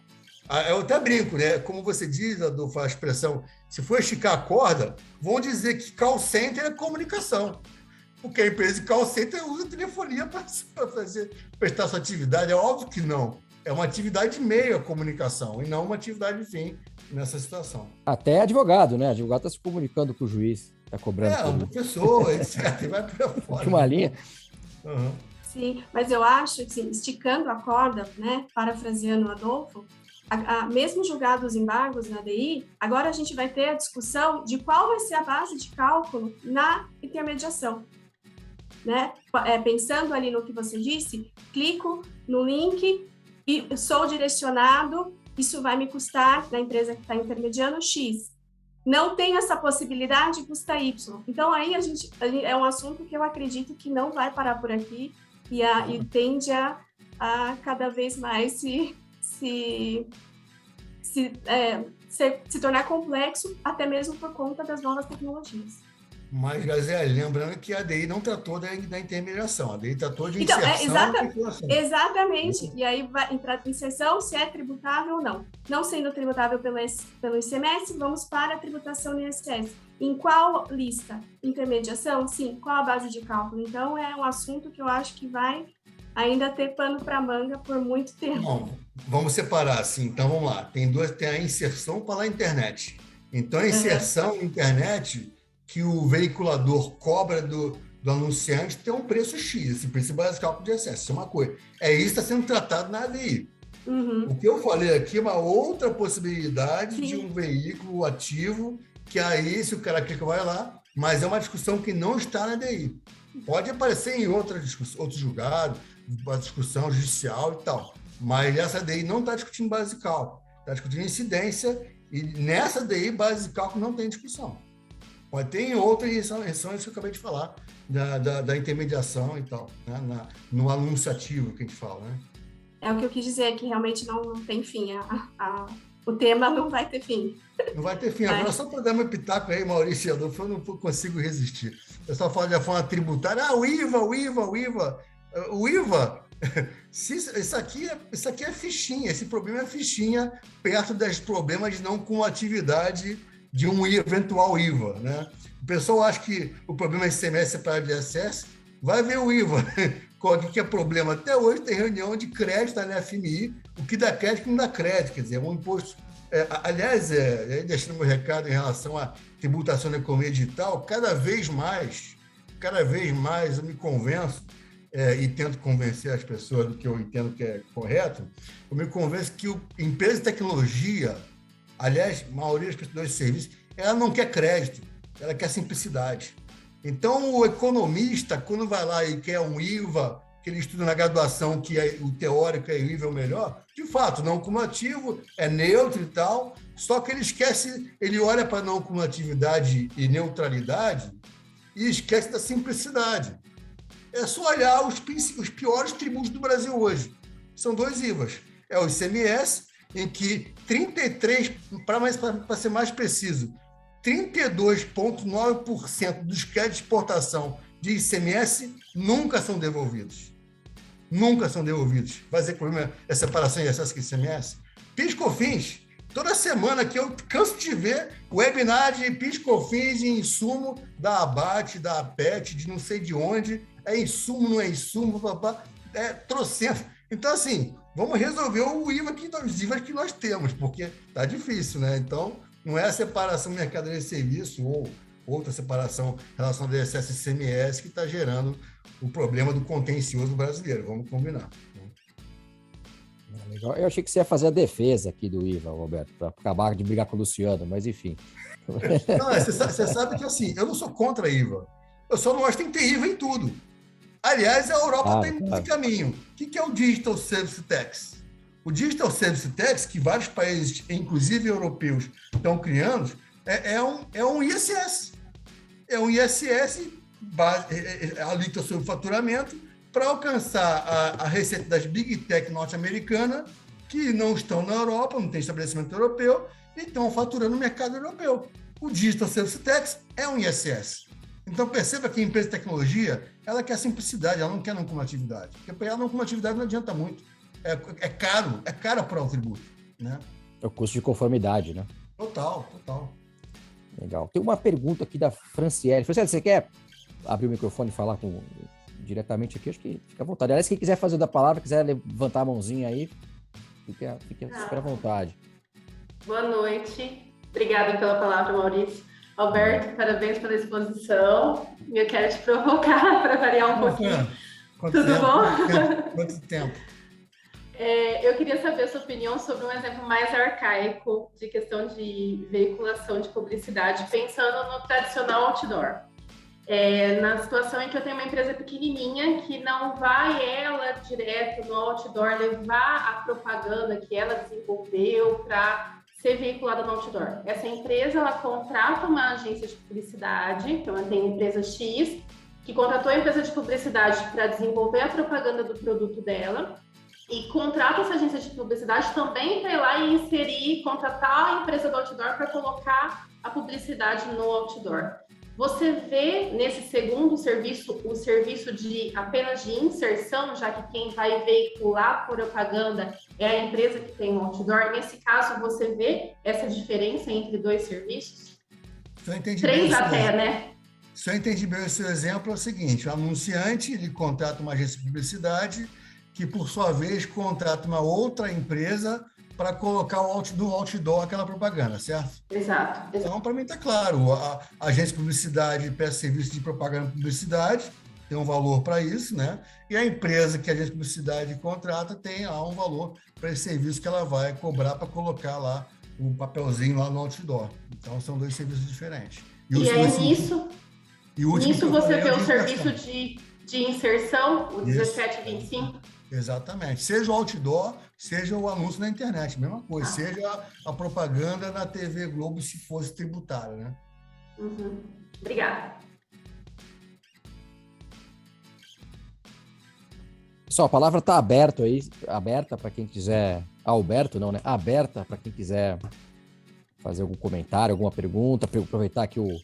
Eu até brinco, né? Como você diz, Adolfo, a expressão, se for esticar a corda, vão dizer que call center é comunicação. Porque a empresa de call center usa telefonia para prestar sua atividade. É óbvio que não. é uma atividade meio a comunicação e não uma atividade fim nessa situação. Até advogado, né? Advogado está se comunicando com o juiz, está cobrando. Um professor, etc. E vai para fora. De uma linha. Uhum. Sim, mas eu acho que, assim, esticando a corda, né, parafraseando o Adolfo, mesmo julgados os embargos na ADI, agora a gente vai ter a discussão de qual vai ser a base de cálculo na intermediação. Né? Pensando ali no que você disse, clico no link e sou direcionado, isso vai me custar, da empresa que está intermediando, X. Não tem essa possibilidade, custa Y. Então, aí é um assunto que eu acredito que não vai parar por aqui e tende a cada vez mais se tornar complexo, até mesmo por conta das novas tecnologias. Mas, Graziele, lembrando que a ADI não tratou da intermediação, a ADI tratou de inserção. Exatamente. E aí vai entrar a inserção, se é tributável ou não. Não sendo tributável pelo ICMS, vamos para a tributação no ISS. Em qual lista? Intermediação? Sim. Qual a base de cálculo? Então, é um assunto que eu acho que vai ainda ter pano para manga por muito tempo. Bom, vamos separar, assim. Então, vamos lá. Tem a inserção para a internet. Então, a inserção na internet, que o veiculador cobra do anunciante, tem um preço X, esse preço base de cálculo de acesso. Isso é uma coisa. Isso está sendo tratado na ADI. O que eu falei aqui é uma outra possibilidade de um veículo ativo, que aí, se o cara clica, vai lá, mas é uma discussão que não está na ADI. Pode aparecer em outro julgado, uma discussão judicial e tal, mas essa ADI não está discutindo base de cálculo, está discutindo incidência, e nessa ADI, base de cálculo não tem discussão. Pode ter em outras inserções que eu acabei de falar, da intermediação e tal, né? No anunciativo que a gente fala, né? É o que eu quis dizer, que realmente não tem fim, o tema não vai ter fim. Não vai ter fim. Agora, só para dar meu pitaco aí, Maurício e Adolfo, eu não consigo resistir. O pessoal fala de forma tributária, o IVA. O IVA, isso aqui é fichinha, esse problema é fichinha perto dos problemas de não cumulatividade de um eventual IVA, né? O pessoal acha que o problema é ICMS separado de ISS, vai ver o IVA. O que é problema? Até hoje tem reunião de crédito na FMI, o que dá crédito e o que não dá crédito, quer dizer, é um imposto. Aliás, deixando meu recado em relação à tributação da economia digital, cada vez mais eu me convenço, e tento convencer as pessoas do que eu entendo que é correto, eu me convenço que a empresa de tecnologia, aliás, a maioria das prestadoras de serviço, ela não quer crédito, ela quer simplicidade. Então, o economista, quando vai lá e quer um IVA, que ele estuda na graduação, que o teórico é o IVA o melhor, de fato, não cumulativo, é neutro e tal, só que ele esquece, ele olha para não cumulatividade e neutralidade e esquece da simplicidade. É só olhar os piores tributos do Brasil hoje. São 2 IVAs. É o ICMS, em que 33, para ser mais preciso, 32,9% dos créditos de exportação de ICMS nunca são devolvidos. Nunca são devolvidos. Vai dizer que o problema é separação de ISS com ICMS? PIS/COFINS. Toda semana que eu canso de ver webinar de PIS/COFINS e insumo da ABAT, da APET, de não sei de onde. É insumo, não é insumo, papá. Trocentos. Então, assim, vamos resolver os IVAs que nós temos, porque tá difícil, né? Então, não é a separação mercadoria e serviço ou outra separação relacionada ao ISS e ICMS que está gerando o problema do contencioso brasileiro. Vamos combinar. Legal. Eu achei que você ia fazer a defesa aqui do IVA, Roberto, para acabar de brigar com o Luciano, mas enfim. Não, você sabe que assim, eu não sou contra IVA. Eu só não acho que tem que ter IVA em tudo. Aliás, a Europa tem esse caminho. O que é o Digital Service Tax? O Digital Service Tax, que vários países, inclusive europeus, estão criando, é um ISS. É um ISS alíquota sobre o faturamento para alcançar a receita das Big Tech norte-americanas, que não estão na Europa, não tem estabelecimento europeu, e estão faturando no mercado europeu. O Digital Service Tax é um ISS. Então, perceba que a empresa de tecnologia, ela quer simplicidade, ela não quer não cumulatividade. Porque para ela não cumulatividade não adianta muito. É caro para o tributo, né? É o custo de conformidade, né? Total. Legal. Tem uma pergunta aqui da Franciele. Franciele, você quer abrir o microfone e falar diretamente aqui? Acho que fica à vontade. Aliás, quem quiser fazer da palavra, quiser levantar a mãozinha aí, Fique super à vontade. Boa noite. Obrigada pela palavra, Maurício. Alberto, parabéns pela exposição. Eu quero te provocar para variar um pouquinho. Tudo bom? Quanto tempo? Eu queria saber a sua opinião sobre um exemplo mais arcaico de questão de veiculação de publicidade, pensando no tradicional outdoor. Na situação em que eu tenho uma empresa pequenininha que não vai ela direto no outdoor levar a propaganda que ela desenvolveu para ser veiculada no outdoor. Essa empresa, ela contrata uma agência de publicidade, então ela tem empresa X, que contratou a empresa de publicidade para desenvolver a propaganda do produto dela, e contrata essa agência de publicidade também para ir lá e inserir, contratar a empresa do outdoor para colocar a publicidade no outdoor. Você vê nesse segundo serviço o serviço apenas de inserção, já que quem vai veicular a propaganda é a empresa que tem o outdoor. Nesse caso, você vê essa diferença entre dois serviços? Três até, né? Se eu entendi bem o seu exemplo, é o seguinte: o anunciante ele contrata uma agência de publicidade que, por sua vez, contrata uma outra empresa para colocar no outdoor aquela propaganda, certo? Exato. Então, para mim está claro, a agência de publicidade presta serviço de propaganda e publicidade, tem um valor para isso, né? E a empresa que a agência de publicidade contrata tem lá um valor para esse serviço que ela vai cobrar para colocar lá o papelzinho lá no outdoor. Então, são dois serviços diferentes. Nisso você vê o serviço de inserção, o 1725? Exatamente. Seja o outdoor, seja o anúncio na internet, mesma coisa. Seja a propaganda na TV Globo, se fosse tributária, né? Uhum. Obrigada. Pessoal, a palavra está aberta para quem quiser... Alberto não, né? Aberta para quem quiser fazer algum comentário, alguma pergunta, aproveitar que o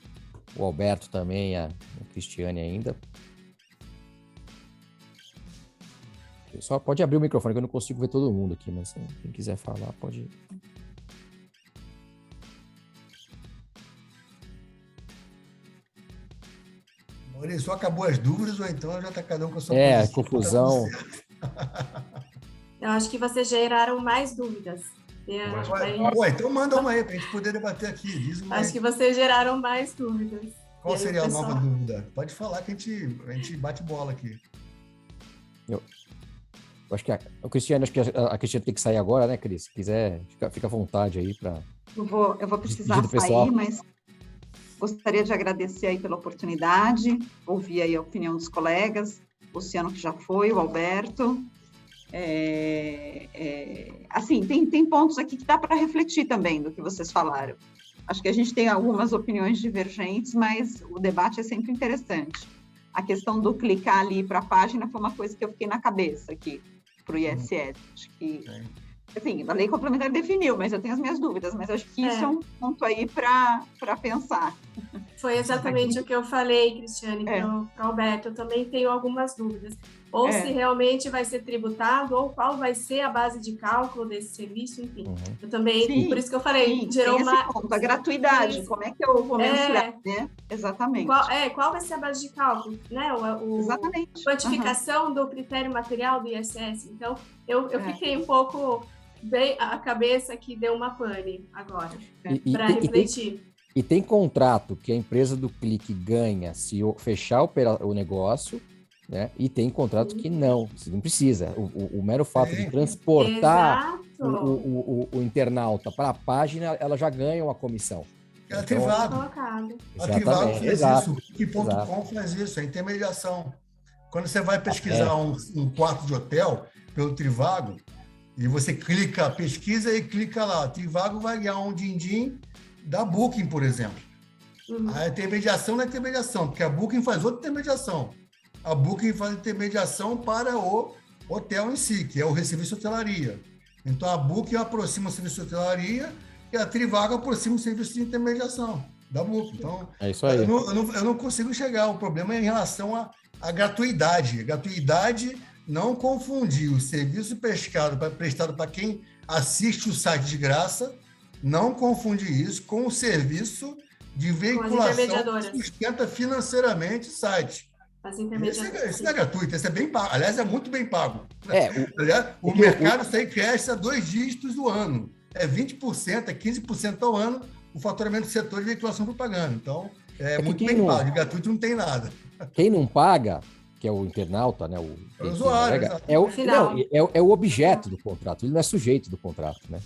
Alberto também, a Cristiane ainda. Só pode abrir o microfone, que eu não consigo ver todo mundo aqui, mas quem quiser falar, pode... Maurício, só acabou as dúvidas ou então já está cada um com a sua posição? Confusão. Eu acho que vocês geraram mais dúvidas. Então manda uma aí, para a gente poder debater aqui. Acho que vocês geraram mais dúvidas. Qual seria a nova dúvida? Pode falar que a gente bate bola aqui. Eu acho que a Cristiane tem que sair agora, né, Cris? Se quiser, fica à vontade aí para... Eu vou precisar sair, mas gostaria de agradecer aí pela oportunidade, ouvir aí a opinião dos colegas, o Luciano que já foi, o Alberto. Assim, tem pontos aqui que dá para refletir também do que vocês falaram. Acho que a gente tem algumas opiniões divergentes, mas o debate é sempre interessante. A questão do clicar ali para a página foi uma coisa que eu fiquei na cabeça aqui, para o ISS. Acho que, assim, a lei complementar definiu, mas eu tenho as minhas dúvidas, mas acho que isso é um ponto aí para pensar. Foi exatamente o que eu falei, Cristiane, para o Alberto. Eu também tenho algumas dúvidas. Ou se realmente vai ser tributado, ou qual vai ser a base de cálculo desse serviço, enfim. Eu também, por isso que eu falei, gerou uma... A gratuidade, como é que eu vou mensurar, né? Exatamente. Qual vai ser a base de cálculo, né? Exatamente. Quantificação do critério material do ISS. Então, eu fiquei um pouco... a cabeça que deu uma pane agora, para refletir. E tem contrato que a empresa do clique ganha se fechar o negócio, né? E tem contrato que não, você não precisa. O mero fato de transportar o internauta para a página, ela já ganha uma comissão. É ativado. Ativado faz isso. O Clique.com faz isso, é intermediação. Quando você vai pesquisar um quarto de hotel pelo Trivago, e você pesquisa e clica lá. Trivago vai ganhar um din-din da Booking, por exemplo. A intermediação não é intermediação, porque a Booking faz outra intermediação. A Booking faz intermediação para o hotel em si, que é o serviço de hotelaria. Então, a Booking aproxima o serviço de hotelaria e a Trivago aproxima o serviço de intermediação da Booking. Então, é isso aí. Eu não consigo enxergar. O problema é em relação à gratuidade. A gratuidade... Não confundir o serviço prestado para quem assiste o site de graça, não confundir isso com o serviço de veiculação que sustenta financeiramente o site. as intermediações. Esse não é gratuito, esse é bem pago. Aliás, é muito bem pago. É, O mercado sai cresce a 2 dígitos do ano. É 20%, é 15% ao ano o faturamento do setor de veiculação propaganda. Então, é muito bem pago. De gratuito não tem nada. Quem não paga, que é o internauta, né? O usuário. É o objeto do contrato, ele não é sujeito do contrato, né?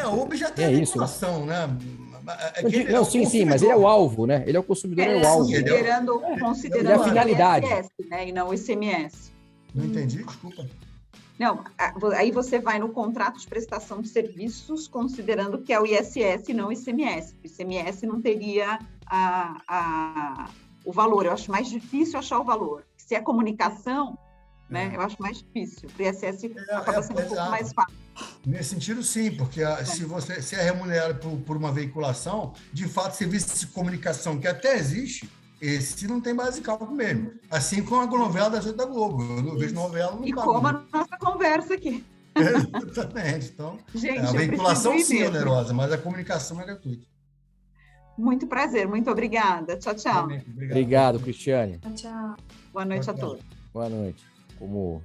O objeto é a vinculação, né? Sim, mas ele é o alvo, né? Ele é o consumidor, é o alvo. Considerando ele é a finalidade. o ISS, né? E não o ICMS. Não entendi, desculpa. Não, aí você vai no contrato de prestação de serviços, considerando que é o ISS e não o ICMS. O ICMS não teria o valor. Eu acho mais difícil achar o valor. Se é comunicação, né? Eu acho mais difícil. O ISS acaba sendo um pouco mais fácil. Nesse sentido, sim, porque se é remunerado por uma veiculação, de fato, serviço de comunicação que até existe, esse não tem base de cálculo mesmo. Assim como a novela das 8 da Globo. Eu não vejo novela no E como a nossa conversa aqui. Exatamente. Então, gente, a veiculação sim é onerosa, mas a comunicação é gratuita. Muito prazer, muito obrigada. Tchau, tchau. Obrigado, Cristiane. Tchau. Boa noite a todos. Boa noite. Como o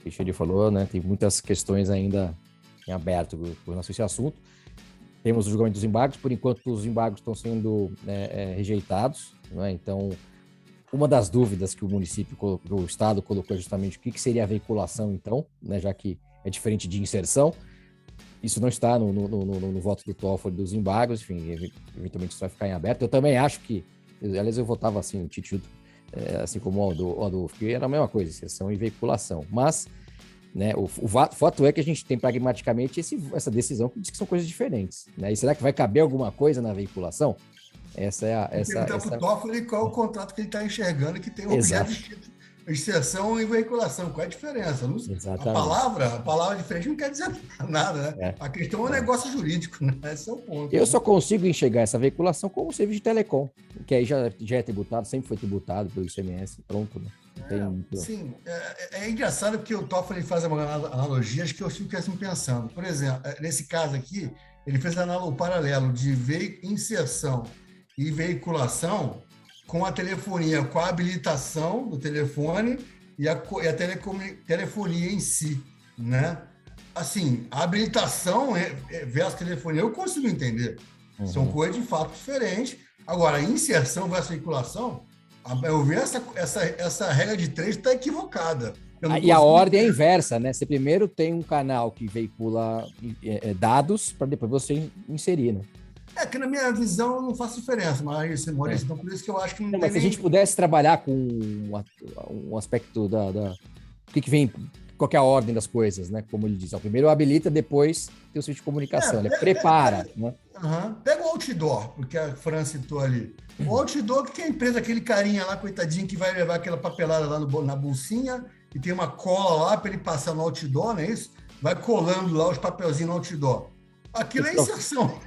Cristiane falou, né, tem muitas questões ainda em aberto com relação a esse assunto. Temos o julgamento dos embargos, por enquanto os embargos estão sendo rejeitados, né? Então, uma das dúvidas que o Estado colocou é justamente o que seria a veiculação, então, né, já que é diferente de inserção. Isso não está no voto do Toffoli dos embargos, enfim, eventualmente isso vai ficar em aberto. Eu também acho que, aliás, eu votava assim, o Titudo, assim como o Adolfo, que era a mesma coisa, inserção e veiculação, mas... Né, o fato é que a gente tem pragmaticamente essa decisão que diz que são coisas diferentes, né? E será que vai caber alguma coisa na veiculação? Essa é a... Perguntar para o Toffoli qual é o contrato que ele está enxergando que tem o objeto de inserção e veiculação. Qual é a diferença? A palavra diferente não quer dizer nada, né? A questão é um negócio jurídico, né? Esse é o ponto. Eu só consigo enxergar essa veiculação como serviço de telecom, que aí já é tributado, sempre foi tributado pelo ICMS, pronto, né? Sim, é engraçado porque o Toffoli faz analogias que eu fico assim pensando. Por exemplo, nesse caso aqui, ele fez o paralelo de inserção e veiculação com a telefonia, com a habilitação do telefone e a telefonia em si, né? Assim, a habilitação versus telefonia eu consigo entender. São coisas de fato diferentes. Agora, a inserção versus veiculação, eu vejo essa regra de 3 está equivocada. E a ordem é inversa, né? Você primeiro tem um canal que veicula dados para depois você inserir, né? Que na minha visão não faz diferença, mas então por isso que eu acho que não tem. Mas se a gente pudesse trabalhar com um aspecto o que vem, qual que é a ordem das coisas, né? Como ele diz, primeiro habilita, depois tem o serviço de comunicação, ele prepara, né? Pega o outdoor, porque a Fran citou ali. O outdoor, que é a empresa, aquele carinha lá, coitadinho, que vai levar aquela papelada lá na bolsinha e tem uma cola lá para ele passar no outdoor, não é isso? Vai colando lá os papelzinhos no outdoor. Aquilo é inserção.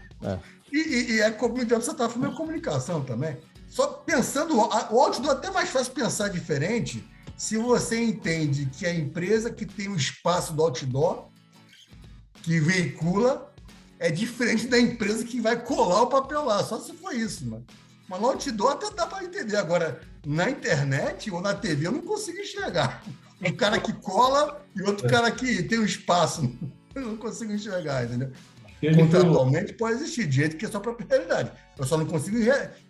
E a comunicação, você estava falando, é comunicação também. Só pensando, o outdoor é até mais fácil pensar diferente se você entende que a empresa que tem o espaço do outdoor, que veicula, é diferente da empresa que vai colar o papel lá. Só se for isso, mano. Mas no outdoor até dá para entender. Agora, na internet ou na TV, eu não consigo enxergar. Um cara que cola e outro cara que tem um espaço. Eu não consigo enxergar, entendeu? Contratualmente pode existir, de jeito que é só própria realidade. Eu só não consigo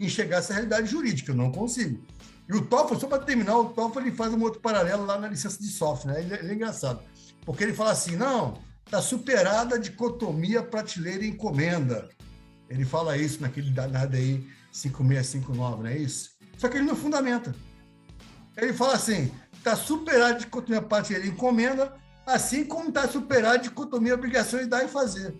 enxergar essa realidade jurídica, eu não consigo. E o Toffoli, só para terminar, o Toffoli faz um outro paralelo lá na licença de software, né? Ele é engraçado. Porque ele fala assim, não, está superada a dicotomia prateleira e encomenda. Ele fala isso naquele danado aí, 5659, não é isso? Só que ele não fundamenta. Ele fala assim, está superada a dicotomia prateleira e encomenda, assim como está superada a dicotomia obrigação de dar e fazer.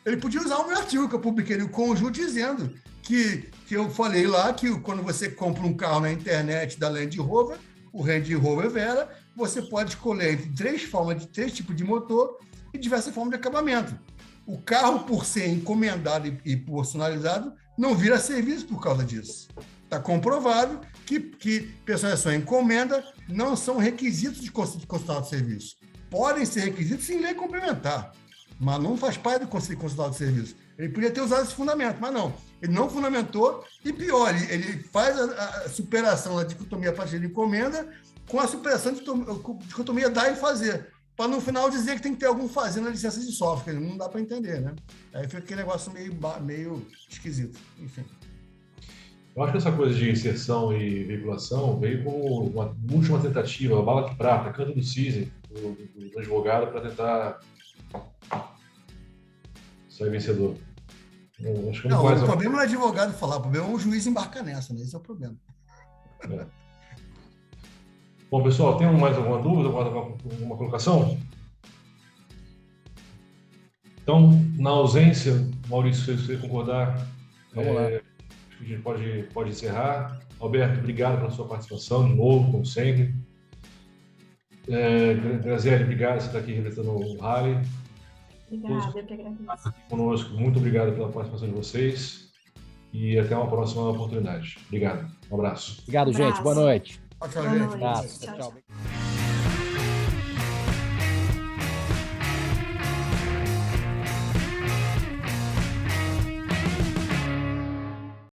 Ele podia usar o meu artigo que eu publiquei no Conjunto dizendo que eu falei lá que quando você compra um carro na internet da Land Rover, o Land Rover Vera, você pode escolher entre 3 tipos de motor e diversas formas de acabamento. O carro, por ser encomendado e personalizado, não vira serviço por causa disso. Está comprovado que personalização e encomenda não são requisitos de contrato de serviço. Podem ser requisitos em lei complementar. mas não faz parte do Conselho Consulado de Serviços. Ele podia ter usado esse fundamento, mas não. Ele não fundamentou, e pior, ele faz a superação da dicotomia partilha de encomenda com a superação da dicotomia dar e fazer, para no final dizer que tem que ter algum fazer na licença de software. Não dá para entender, né? Aí fica aquele negócio meio esquisito. Enfim. Eu acho que essa coisa de inserção e veiculação veio como uma última tentativa, a bala de prata, canto do cisne do advogado para tentar sair vencedor. Acho que não, o problema não é advogado falar, o problema é o juiz embarcar nessa, né? Esse é o problema. É. Bom, pessoal, tem mais alguma dúvida, alguma colocação? Então, na ausência, Maurício, se você concordar, vamos lá. Acho que a gente pode encerrar. Alberto, obrigado pela sua participação, de novo, como sempre. Graziele, obrigado por você estar aqui representando o Rally. Obrigada, eu que agradeço. Conosco, muito obrigado pela participação de vocês e até uma próxima oportunidade. Obrigado. Um abraço. Obrigado, gente. Boa noite. Tchau, Boa gente. noite. Tchau, Tchau.